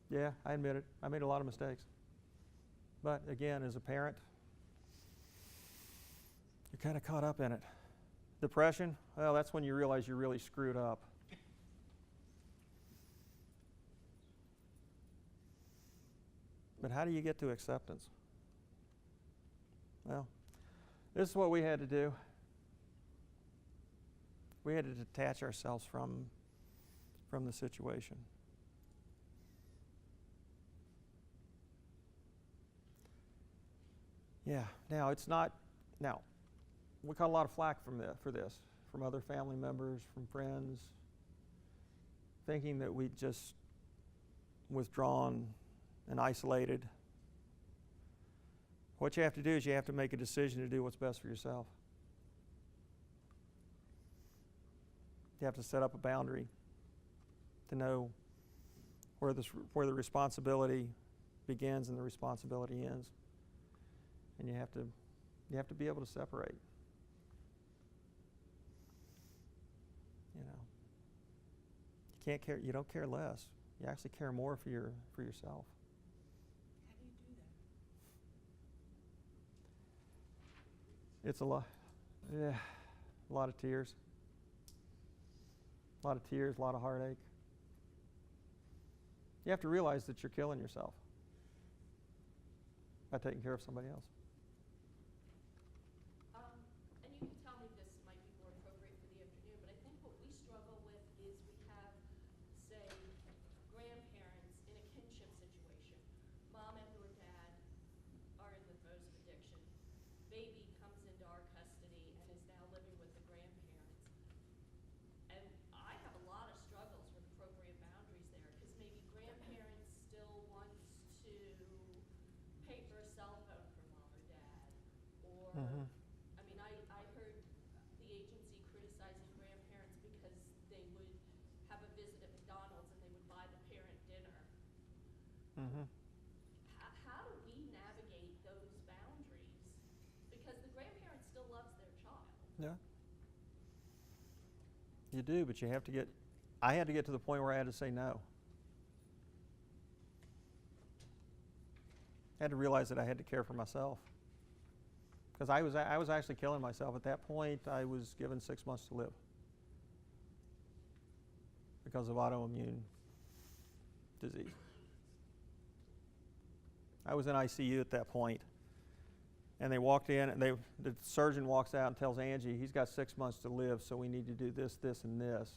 Yeah, I admit it. I made a lot of mistakes. But again, as a parent, you're kind of caught up in it. Depression, well, that's when you realize you really screwed up. But how do you get to acceptance? Well, This is what we had to do. We had to detach ourselves from the situation. Yeah, now it's not, now, we got a lot of flack for this, from other family members, from friends, thinking that we'd just withdrawn and isolated. What you have to do is you have to make a decision to do what's best for yourself. You have to set up a boundary to know where the responsibility begins and the responsibility ends. And you have to be able to separate. You know, you can't care. You don't care less. You actually care more for yourself. How do you do that? It's a lot of tears. A lot of tears, a lot of heartache. You have to realize that you're killing yourself by taking care of somebody else. And you can tell me this might be more appropriate for the afternoon, but I think what we struggle with is we have, say, grandparents in a kinship situation. Mom and or dad are in the throes of addiction. Baby comes into our custody and is now living with the grandparents. And I have a lot of struggles with appropriate boundaries there, because maybe grandparents still wants to pay for a cell phone for mom or dad, or I mean, I heard the agency criticizing grandparents because they would have a visit at McDonald's and they would buy the parent dinner. How do we navigate those boundaries? Because the grandparent still loves their child. Yeah. You do, but you have to I had to get to the point where I had to say no. I had to realize that I had to care for myself. Because I was actually killing myself. At that point, I was given 6 months to live because of autoimmune disease. I was in ICU at that point, and they walked in, and the surgeon walks out and tells Angie, he's got 6 months to live, so we need to do this, this, and this.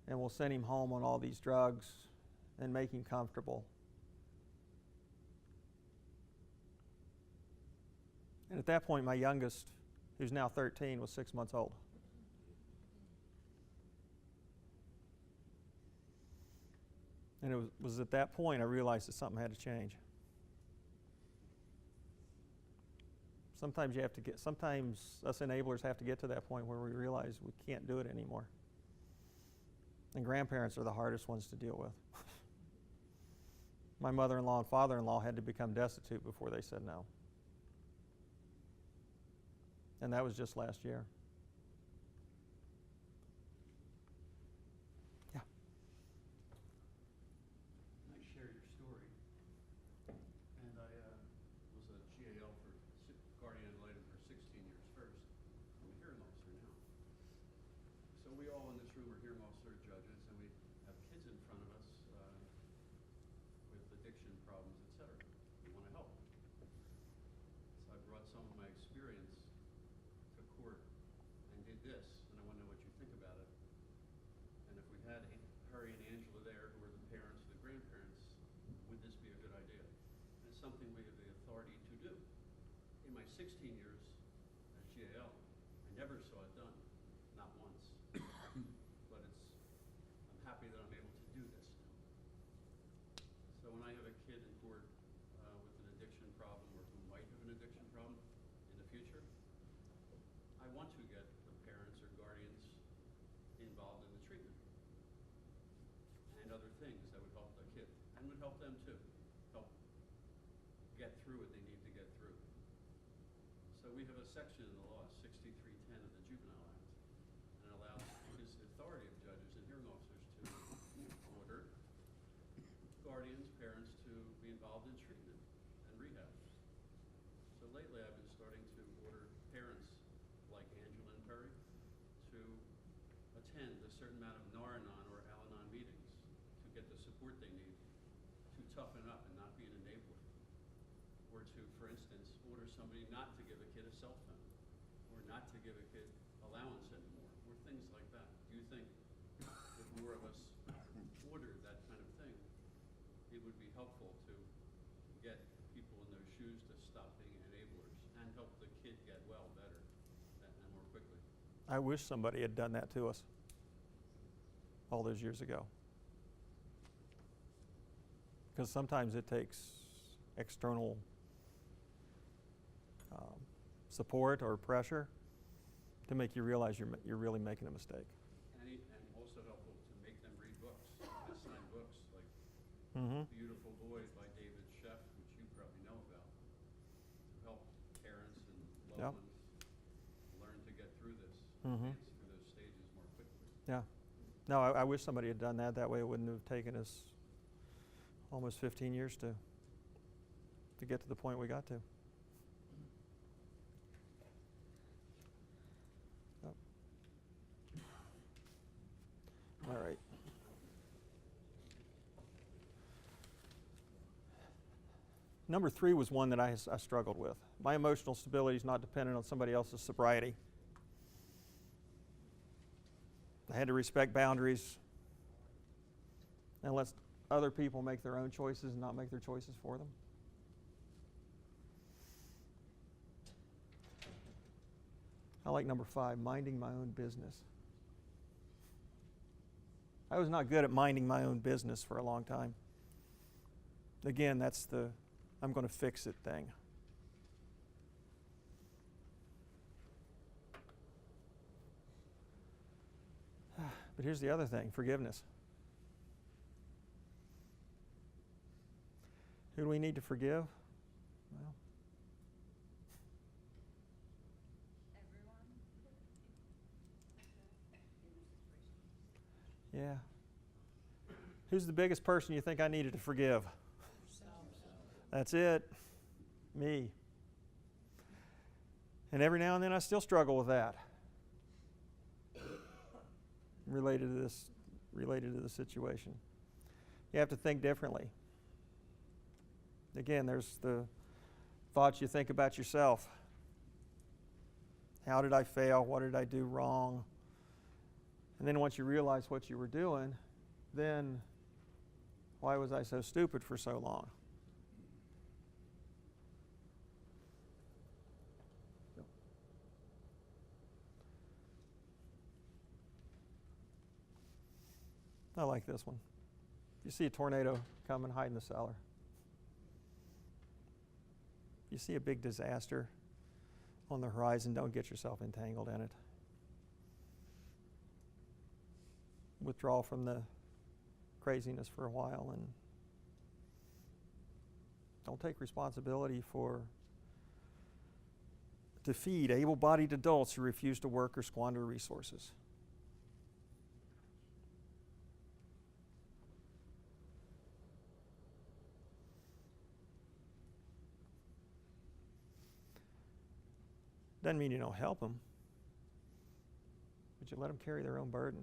And we'll send him home on all these drugs and make him comfortable. And at that point, my youngest, who's now 13, was 6 months old. And it was at that point I realized that something had to change. Sometimes us enablers have to get to that point where we realize we can't do it anymore. And grandparents are the hardest ones to deal with. My mother-in-law and father-in-law had to become destitute before they said no. And that was just last year. Yeah. I share your story. And I was a GAL guardian ad litem for 16 years first. I'm a hearing officer now. So we all in this room are hearing officer judges, and we have kids in front of us with addiction problems, etc. We want to help. So I brought some of my experience to court and did this, and I want to know what you think about it. And if we had Harry and Angela there, who were the parents or the grandparents, would this be a good idea? And it's something we have the authority to do. In my 16 years at GAL, I never saw it done, not once. But I'm happy that I'm able to do this now. So when I have a kid in court with an addiction problem, or who might have an addiction problem in the future, I want to get the parents or guardians involved in the treatment and other things that would help the kid and would help them too, help get through what they need to get through. So we have a section in the law, 6310 of the Juvenile Act, and it allows this authority of judges and hearing officers to order guardians, parents to be involved in treatment and rehab. So lately I've been starting to order parents like Angela and Perry to attend a certain amount of Nar-Anon or Al-Anon meetings to get the support they need to toughen up and not be an enabler. Or to, for instance, order somebody not to give a kid a cell phone. not to give a kid allowance anymore, or things like that. Do you think if more of us ordered that kind of thing, it would be helpful to get people in those shoes to stop being enablers and help the kid get well better and more quickly? I wish somebody had done that to us all those years ago. Because sometimes it takes external support or pressure to make you realize you're really making a mistake. And also helpful to make them read books, assigned books like Beautiful Boys by David Sheff, which you probably know about, to help parents and loved ones learn to get through this, advance through those stages more quickly. Yeah. No, I wish somebody had done that. That way it wouldn't have taken us almost 15 years to get to the point we got to. Oh. All right. Number 3 was one that I struggled with. My emotional stability is not dependent on somebody else's sobriety. I had to respect boundaries and let other people make their own choices and not make their choices for them. I like number 5, minding my own business. I was not good at minding my own business for a long time. Again, that's the I'm going to fix it thing. But here's the other thing, forgiveness. Who do we need to forgive? Well, yeah. Who's the biggest person you think I needed to forgive? That's it. Me. And every now and then I still struggle with that. Related to the situation. You have to think differently. Again, there's the thoughts you think about yourself. How did I fail? What did I do wrong? And then once you realize what you were doing, then why was I so stupid for so long? I like this one. If you see a tornado coming, hide in the cellar. If you see a big disaster on the horizon, don't get yourself entangled in it. Withdraw from the craziness for a while and don't take responsibility to feed able-bodied adults who refuse to work or squander resources. Doesn't mean you don't help them, but you let them carry their own burden.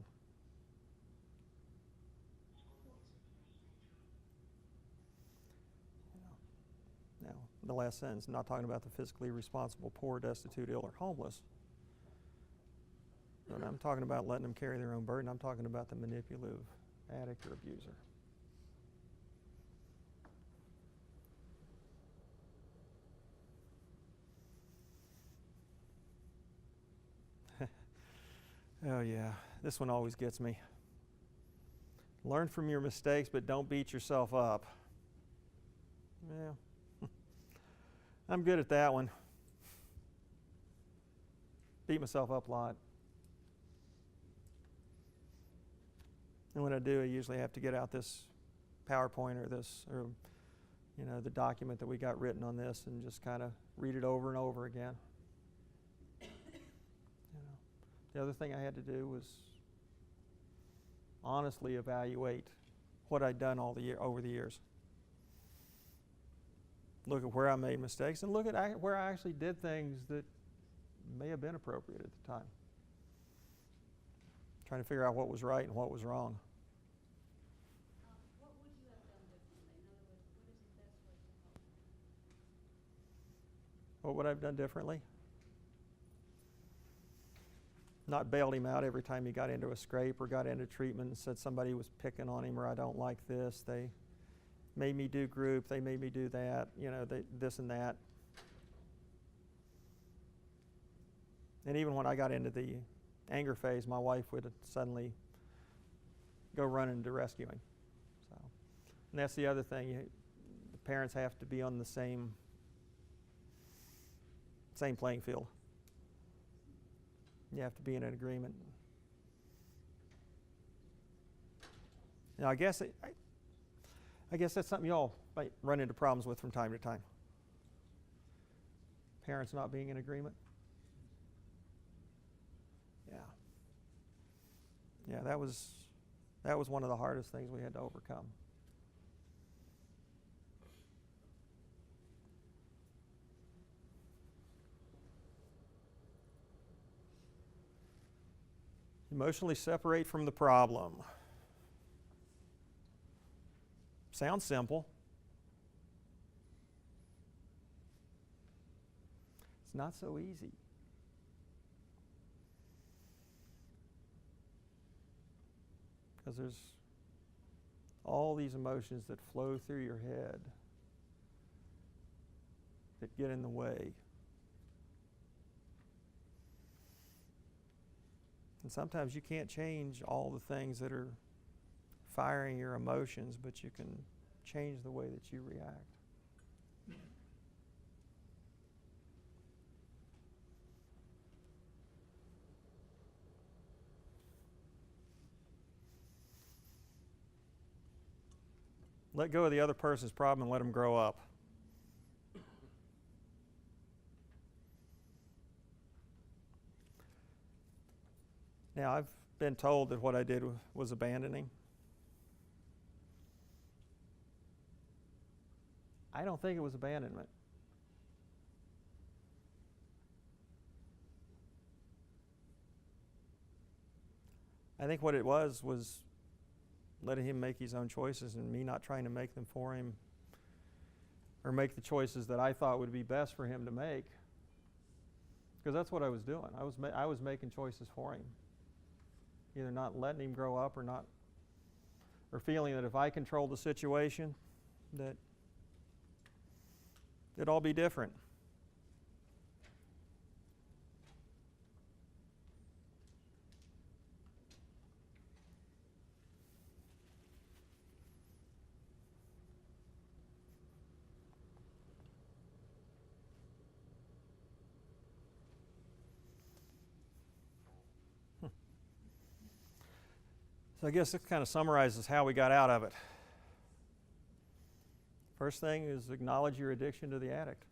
Now, the last sentence, I'm not talking about the physically responsible, poor, destitute, ill, or homeless. But I'm talking about letting them carry their own burden. I'm talking about the manipulative addict or abuser. Oh yeah, this one always gets me. Learn from your mistakes, but don't beat yourself up. Yeah, I'm good at that one. Beat myself up a lot. And when I do, I usually have to get out this PowerPoint or the document that we got written on this and just kind of read it over and over again. The other thing I had to do was honestly evaluate what I'd done over the years. Look at where I made mistakes and look at where I actually did things that may have been appropriate at the time. Trying to figure out what was right and what was wrong. What would you have done differently? In other words, what is the best way to help? What would I have done differently? not bailed him out every time he got into a scrape or got into treatment and said somebody was picking on him or I don't like this. They made me do group. They made me do that. You know, this and that. And even when I got into the anger phase, my wife would suddenly go running to rescue him. So, and that's the other thing. The parents have to be on the same playing field. You have to be in an agreement. Now, I guess that's something y'all might run into problems with from time to time. Parents not being in agreement. Yeah, that was one of the hardest things we had to overcome. Emotionally separate from the problem. Sounds simple. It's not so easy. Because there's all these emotions that flow through your head that get in the way. And sometimes you can't change all the things that are firing your emotions, but you can change the way that you react. Let go of the other person's problem and let them grow up. Now, I've been told that what I did was abandoning. I don't think it was abandonment. I think what it was letting him make his own choices and me not trying to make them for him or make the choices that I thought would be best for him to make. Because that's what I was doing. I was making choices for him. Either not letting him grow up or feeling that if I controlled the situation, that it'd all be different. So I guess this kind of summarizes how we got out of it. First thing is acknowledge your addiction to the addict.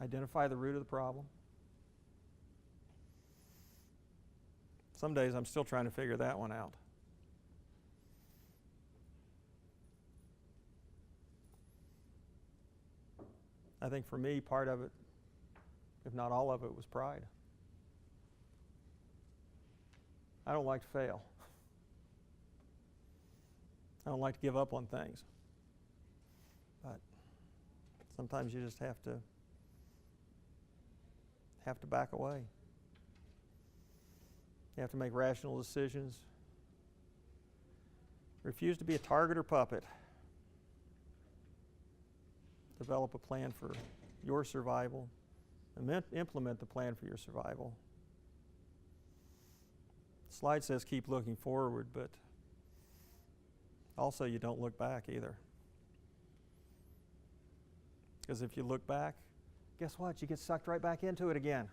Identify the root of the problem. Some days I'm still trying to figure that one out. I think for me, part of it, if not all of it, was pride. I don't like to fail. I don't like to give up on things. But sometimes you just have to back away. You have to make rational decisions. Refuse to be a target or puppet. Develop a plan for your survival and implement the plan for your survival. The slide says keep looking forward, but also you don't look back either. Because if you look back, guess what? You get sucked right back into it again.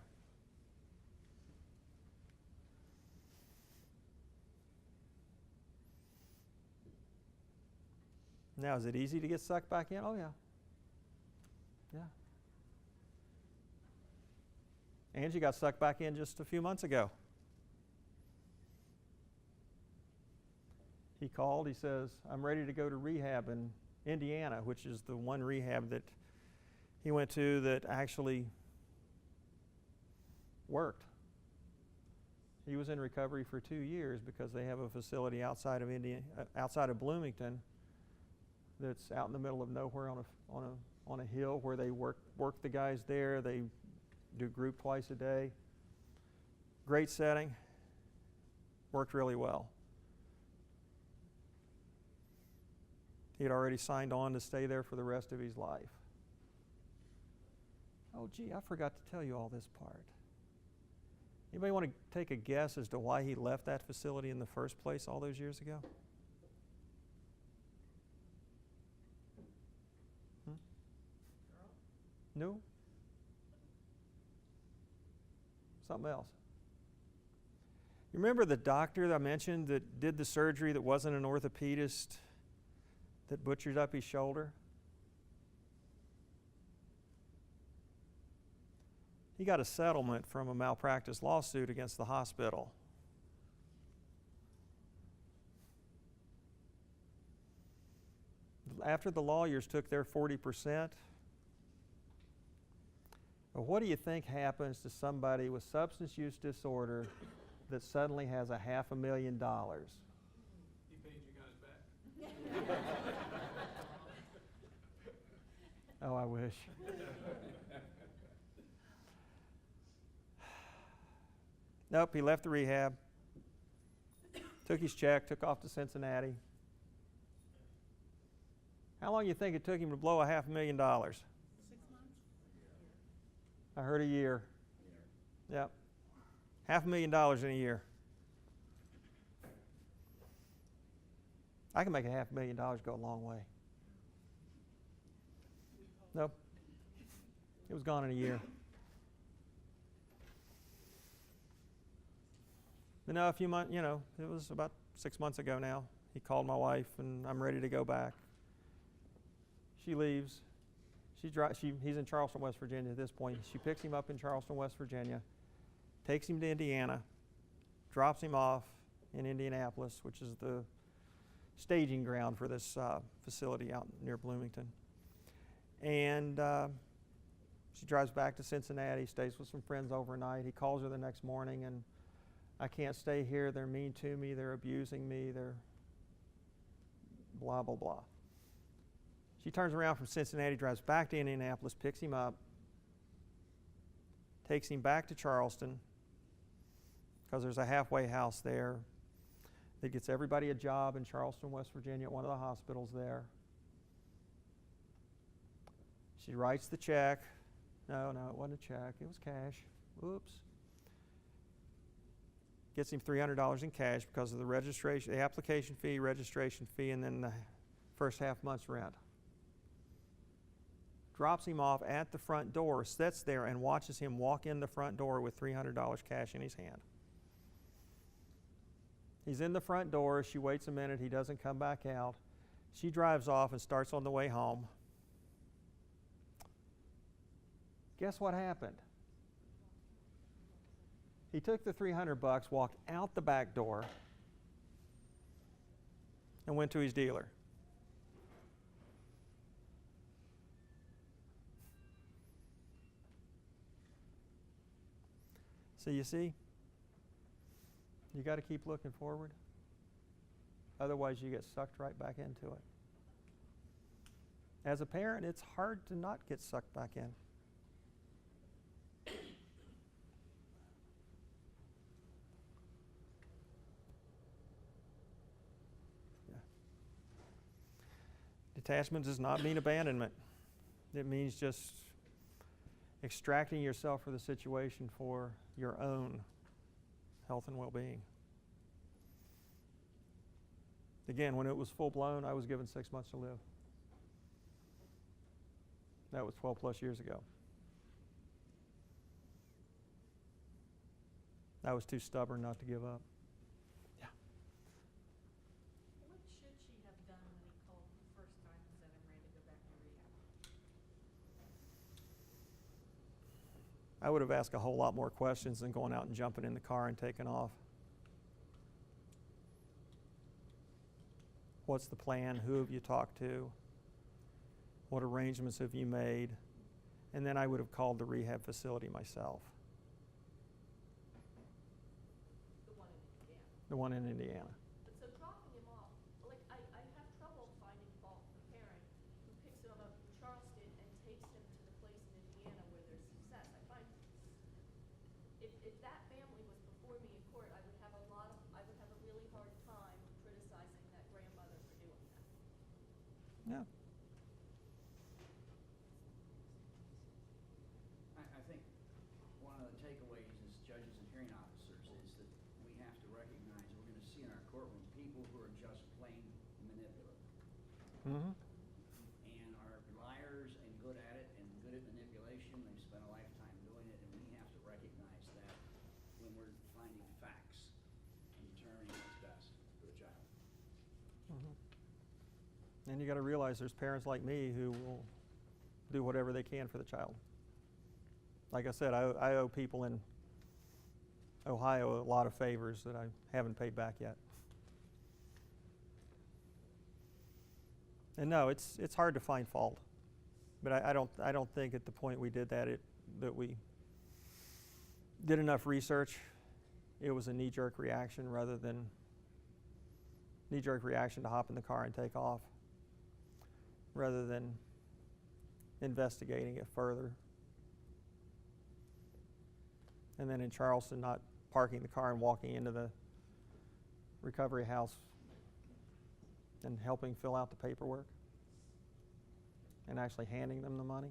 Now, is it easy to get sucked back in? Oh, yeah. Yeah. Angie got sucked back in just a few months ago. He called, he says, I'm ready to go to rehab in Indiana, which is the one rehab that he went to that actually worked. He was in recovery for 2 years because they have a facility outside of Bloomington that's out in the middle of nowhere on a hill where they work the guys there. They do group twice a day. Great setting. Worked really well. He had already signed on to stay there for the rest of his life. Oh, gee, I forgot to tell you all this part. Anybody want to take a guess as to why he left that facility in the first place all those years ago? No? Something else. You remember the doctor that I mentioned that did the surgery that wasn't an orthopedist that butchered up his shoulder? He got a settlement from a malpractice lawsuit against the hospital. After the lawyers took their 40%, well, what do you think happens to somebody with substance use disorder that suddenly has $500,000? He paid you guys back. Oh, I wish. Nope, he left the rehab, took his check, took off to Cincinnati. How long do you think it took him to blow $500,000? 6 months? I heard a year. Yep. $500,000 in a year. I can make $500,000 go a long way. Nope. It was gone in a year. But no, it was about 6 months ago now. He called my wife, and I'm ready to go back. She leaves. He's in Charleston, West Virginia at this point. She picks him up in Charleston, West Virginia, takes him to Indiana, drops him off in Indianapolis, which is the staging ground for this facility out near Bloomington. And she drives back to Cincinnati, stays with some friends overnight. He calls her the next morning, and I can't stay here. They're mean to me. They're abusing me. They're blah, blah, blah. She turns around from Cincinnati, drives back to Indianapolis, picks him up, takes him back to Charleston, because there's a halfway house there that gets everybody a job in Charleston, West Virginia, at one of the hospitals there. She writes the check. No, it wasn't a check. It was cash. Oops. Gets him $300 in cash because of the application fee, registration fee, and then the first half month's rent. Drops him off at the front door, sits there and watches him walk in the front door with $300 cash in his hand. He's in the front door. She waits a minute. He doesn't come back out. She drives off and starts on the way home. Guess what happened? He took the $300, walked out the back door, and went to his dealer. So you see, you got to keep looking forward. Otherwise, you get sucked right back into it. As a parent, it's hard to not get sucked back in. Detachment does not mean abandonment. It means just extracting yourself from the situation for your own health and well-being. Again, when it was full-blown, I was given 6 months to live. That was 12 plus years ago. I was too stubborn not to give up. What should she have done when he called the first time and said, I'm ready to go back to rehab? I would have asked a whole lot more questions than going out and jumping in the car and taking off. What's the plan? Who have you talked to? What arrangements have you made? And then I would have called the rehab facility myself. The one in Indiana. The one in Indiana. But so dropping him off, like I have trouble finding fault with the parent if that family was before me in court, I would have a really hard time criticizing that grandmother for doing that. Yeah. I think one of the takeaways as judges and hearing officers is that we have to recognize we're going to see in our courtroom people who are just plain manipulative. Mm-hmm. And are liars and good at it and good at manipulation. They've spent a lifetime doing it, and we have to recognize that when we're finding facts and determining what's best for the child. And you got to realize there's parents like me who will do whatever they can for the child. Like I said, I owe people in Ohio a lot of favors that I haven't paid back yet. And no, it's hard to find fault, but I don't think at the point we did that that we did enough research. It was a knee-jerk reaction rather than knee-jerk reaction to hop in the car and take off, rather than investigating it further. And then in Charleston, not parking the car and walking into the recovery house and helping fill out the paperwork and actually handing them the money.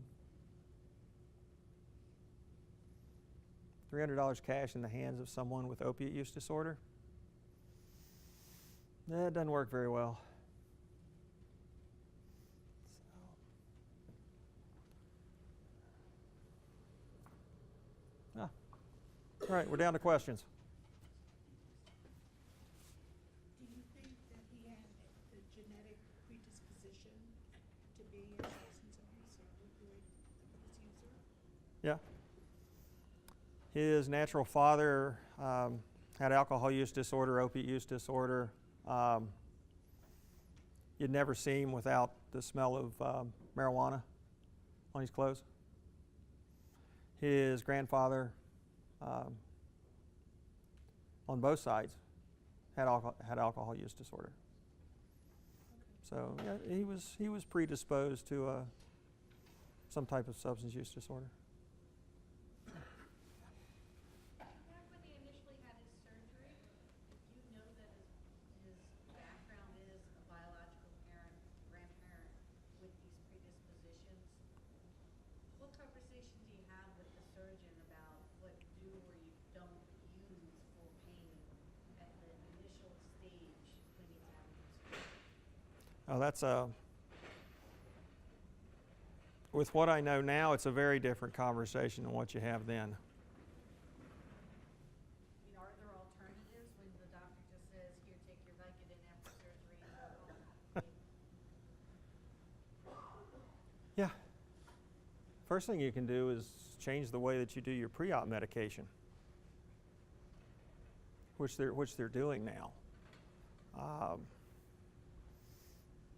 $300 cash in the hands of someone with opiate use disorder, that doesn't work very well. All right, we're down to questions. Do you think that he had the genetic predisposition to be a substance abuse or opioid abuse user? Yeah. His natural father had alcohol use disorder, opiate use disorder. You'd never see him without the smell of marijuana on his clothes. His grandfather, on both sides, had alcohol use disorder. So yeah, he was predisposed to some type of substance use disorder. Back when he initially had his surgery, did you know that his background is a biological parent, grandparent with these predispositions? What conversation do you have with the surgeon about what you do or you don't use for pain at the initial stage when he's having his surgery? Oh, that's with what I know now, it's a very different conversation than what you have then. I mean, are there alternatives when the doctor just says, here, take your Vicodin after surgery and go home? Yeah. First thing you can do is change the way that you do your pre-op medication, which they're doing now.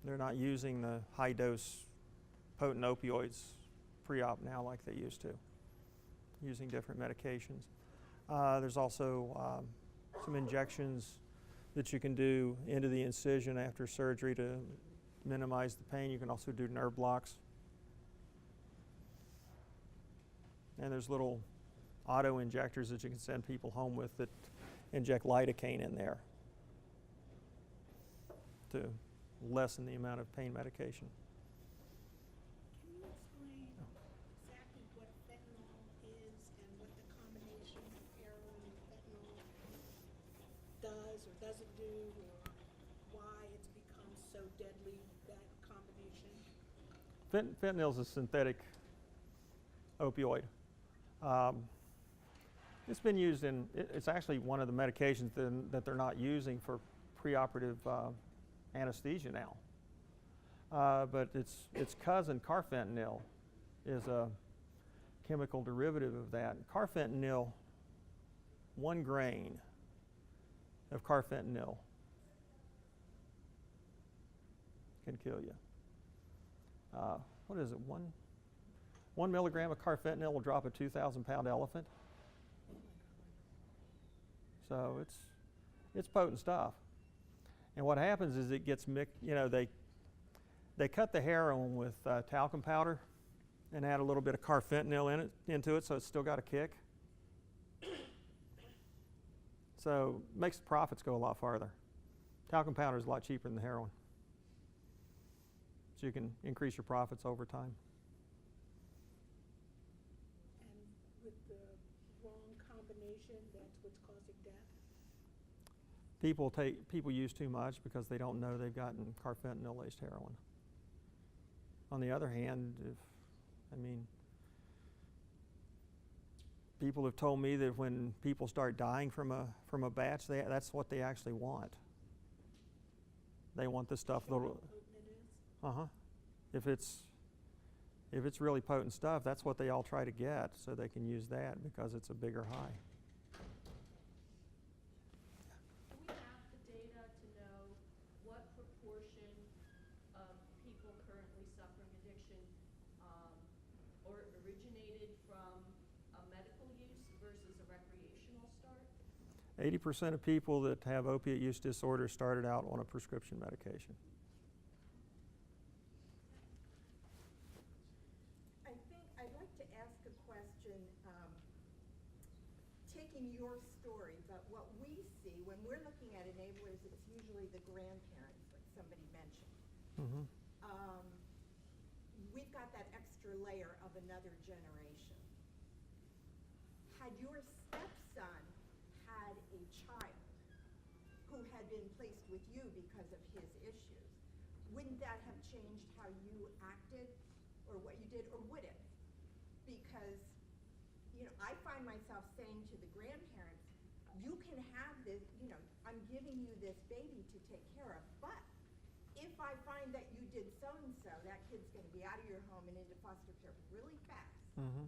They're not using the high-dose potent opioids pre-op now like they used to, using different medications. There's also some injections that you can do into the incision after surgery to minimize the pain. You can also do nerve blocks. And there's little auto injectors that you can send people home with that inject lidocaine in there to lessen the amount of pain medication. Can you explain exactly what fentanyl is and what the combination of heroin and fentanyl does or doesn't do, or why it's become so deadly, that combination? Fentanyl is a synthetic opioid. It's been used it's actually one of the medications that they're not using for preoperative anesthesia now. But its cousin, carfentanil, is a chemical derivative of that. Carfentanil, 1 grain of carfentanil can kill you. What is it, 1 milligram of carfentanil will drop a 2,000-pound elephant. So it's potent stuff. And what happens is it gets mixed. You know, they cut the heroin with talcum powder and add a little bit of carfentanil into it, so it's still got a kick. So makes the profits go a lot farther. Talcum powder is a lot cheaper than heroin. So you can increase your profits over time. And with the wrong combination, that's what's causing death? People use too much because they don't know they've gotten carfentanil-laced heroin. On the other hand, people have told me that when people start dying from a batch, that's what they actually want. They want this stuff. How potent it is? If it's really potent stuff, that's what they all try to get, so they can use that because it's a bigger high. Do we have the data to know what proportion of people currently suffering addiction or originated from a medical use versus a recreational start? 80% of people that have opiate use disorder started out on a prescription medication. I think I'd like to ask a question, taking your story, but what we see when we're looking at enablers, it's usually the grandparents, like somebody mentioned. Mm-hmm. We've got that extra layer of another generation. Had your stepson had a child who had been placed with you because of his issues, wouldn't that have changed how you acted or what you did, or would it? Because, I find myself saying to the grandparents, you can have this, I'm giving you this baby to take care of, but if I find that you did so-and-so, that kid's going to be out of your home and into foster care really fast. Mm-hmm.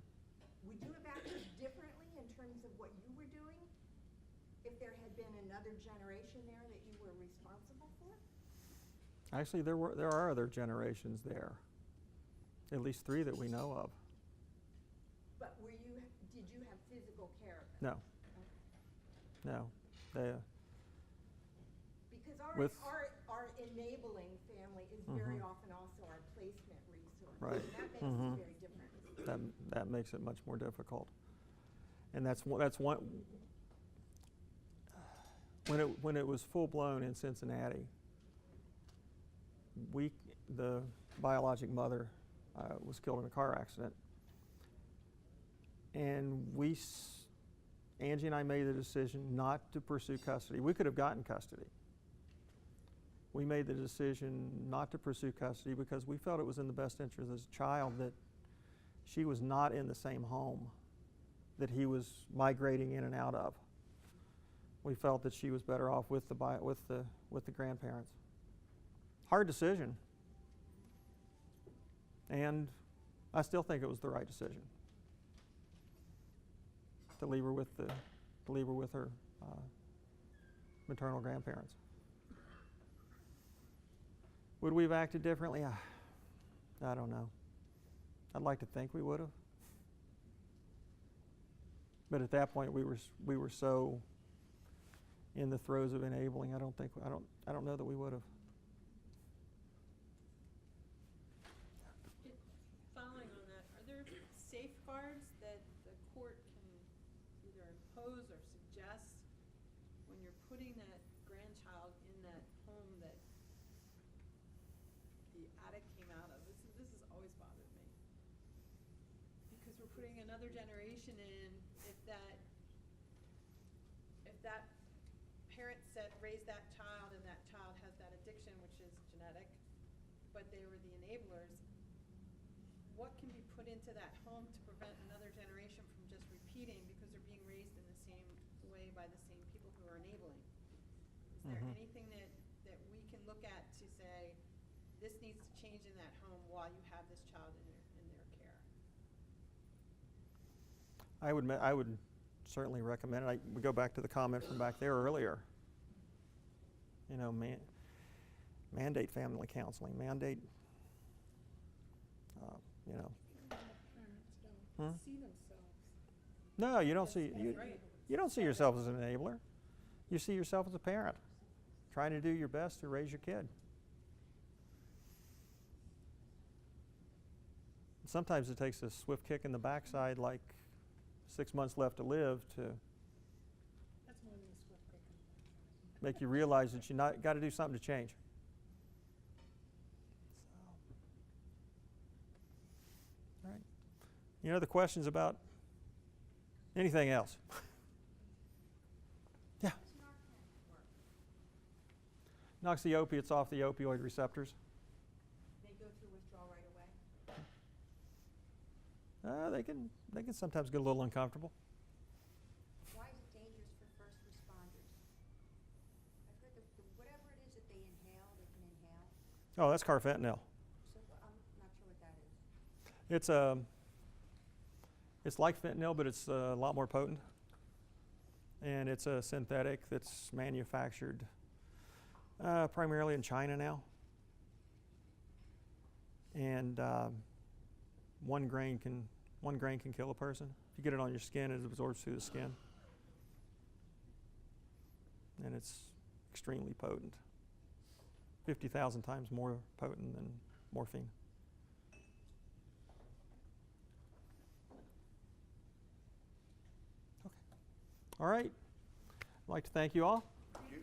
Would you have acted differently in terms of what you were doing if there had been another generation there that you were responsible for? Actually, there are other generations there. At least 3 that we know of. But did you have physical care of them? No. Okay. No. Because With- our enabling family is very often also our placement resource. Right. And that makes it very different. That makes it much more difficult. And that's one. When it was full blown in Cincinnati, the biologic mother was killed in a car accident, and Angie and I made the decision not to pursue custody. We could have gotten custody. We made the decision not to pursue custody because we felt it was in the best interest of the child that she was not in the same home that he was migrating in and out of. We felt that she was better off with the grandparents. Hard decision, and I still think it was the right decision to leave her with her maternal grandparents. Would we have acted differently? I don't know. I'd like to think we would have, but at that point we were so in the throes of enabling. I don't know that we would have. Following on that, are there safeguards that the court can either impose or suggest when you're putting that grandchild in that home that the addict came out of? This has always bothered me. Because we're putting another generation in, if that parent raised that child and that child has that addiction, which is genetic, but they were the enablers, what can be put into that home to prevent another generation from just repeating because they're being raised in the same way by the same people who are enabling? Is there anything that we can look at to say, this needs to change in that home while you have this child in their care? I would certainly recommend it. We go back to the comment from back there earlier. Mandate family counseling. Mandate. Even when the parents don't see themselves. No, you don't see Right. you don't see yourself as an enabler. You see yourself as a parent, trying to do your best to raise your kid. Sometimes it takes a swift kick in the backside, like 6 months left to live, to That's more than a swift make you realize that you got to do something to change. All right. Any other questions about anything else? Yeah. Knocks the opiates off the opioid receptors. They go through withdrawal right away? They can sometimes get a little uncomfortable. Why is it dangerous for first responders? I've heard that whatever it is that they inhale, they can inhale. Oh, that's carfentanil. So I'm not sure what that is. It's like fentanyl, but it's a lot more potent. And it's a synthetic that's manufactured primarily in China now. And 1 grain can kill a person. If you get it on your skin, it absorbs through the skin. And it's extremely potent. 50,000 times more potent than morphine. Okay. All right. I'd like to thank you all. You.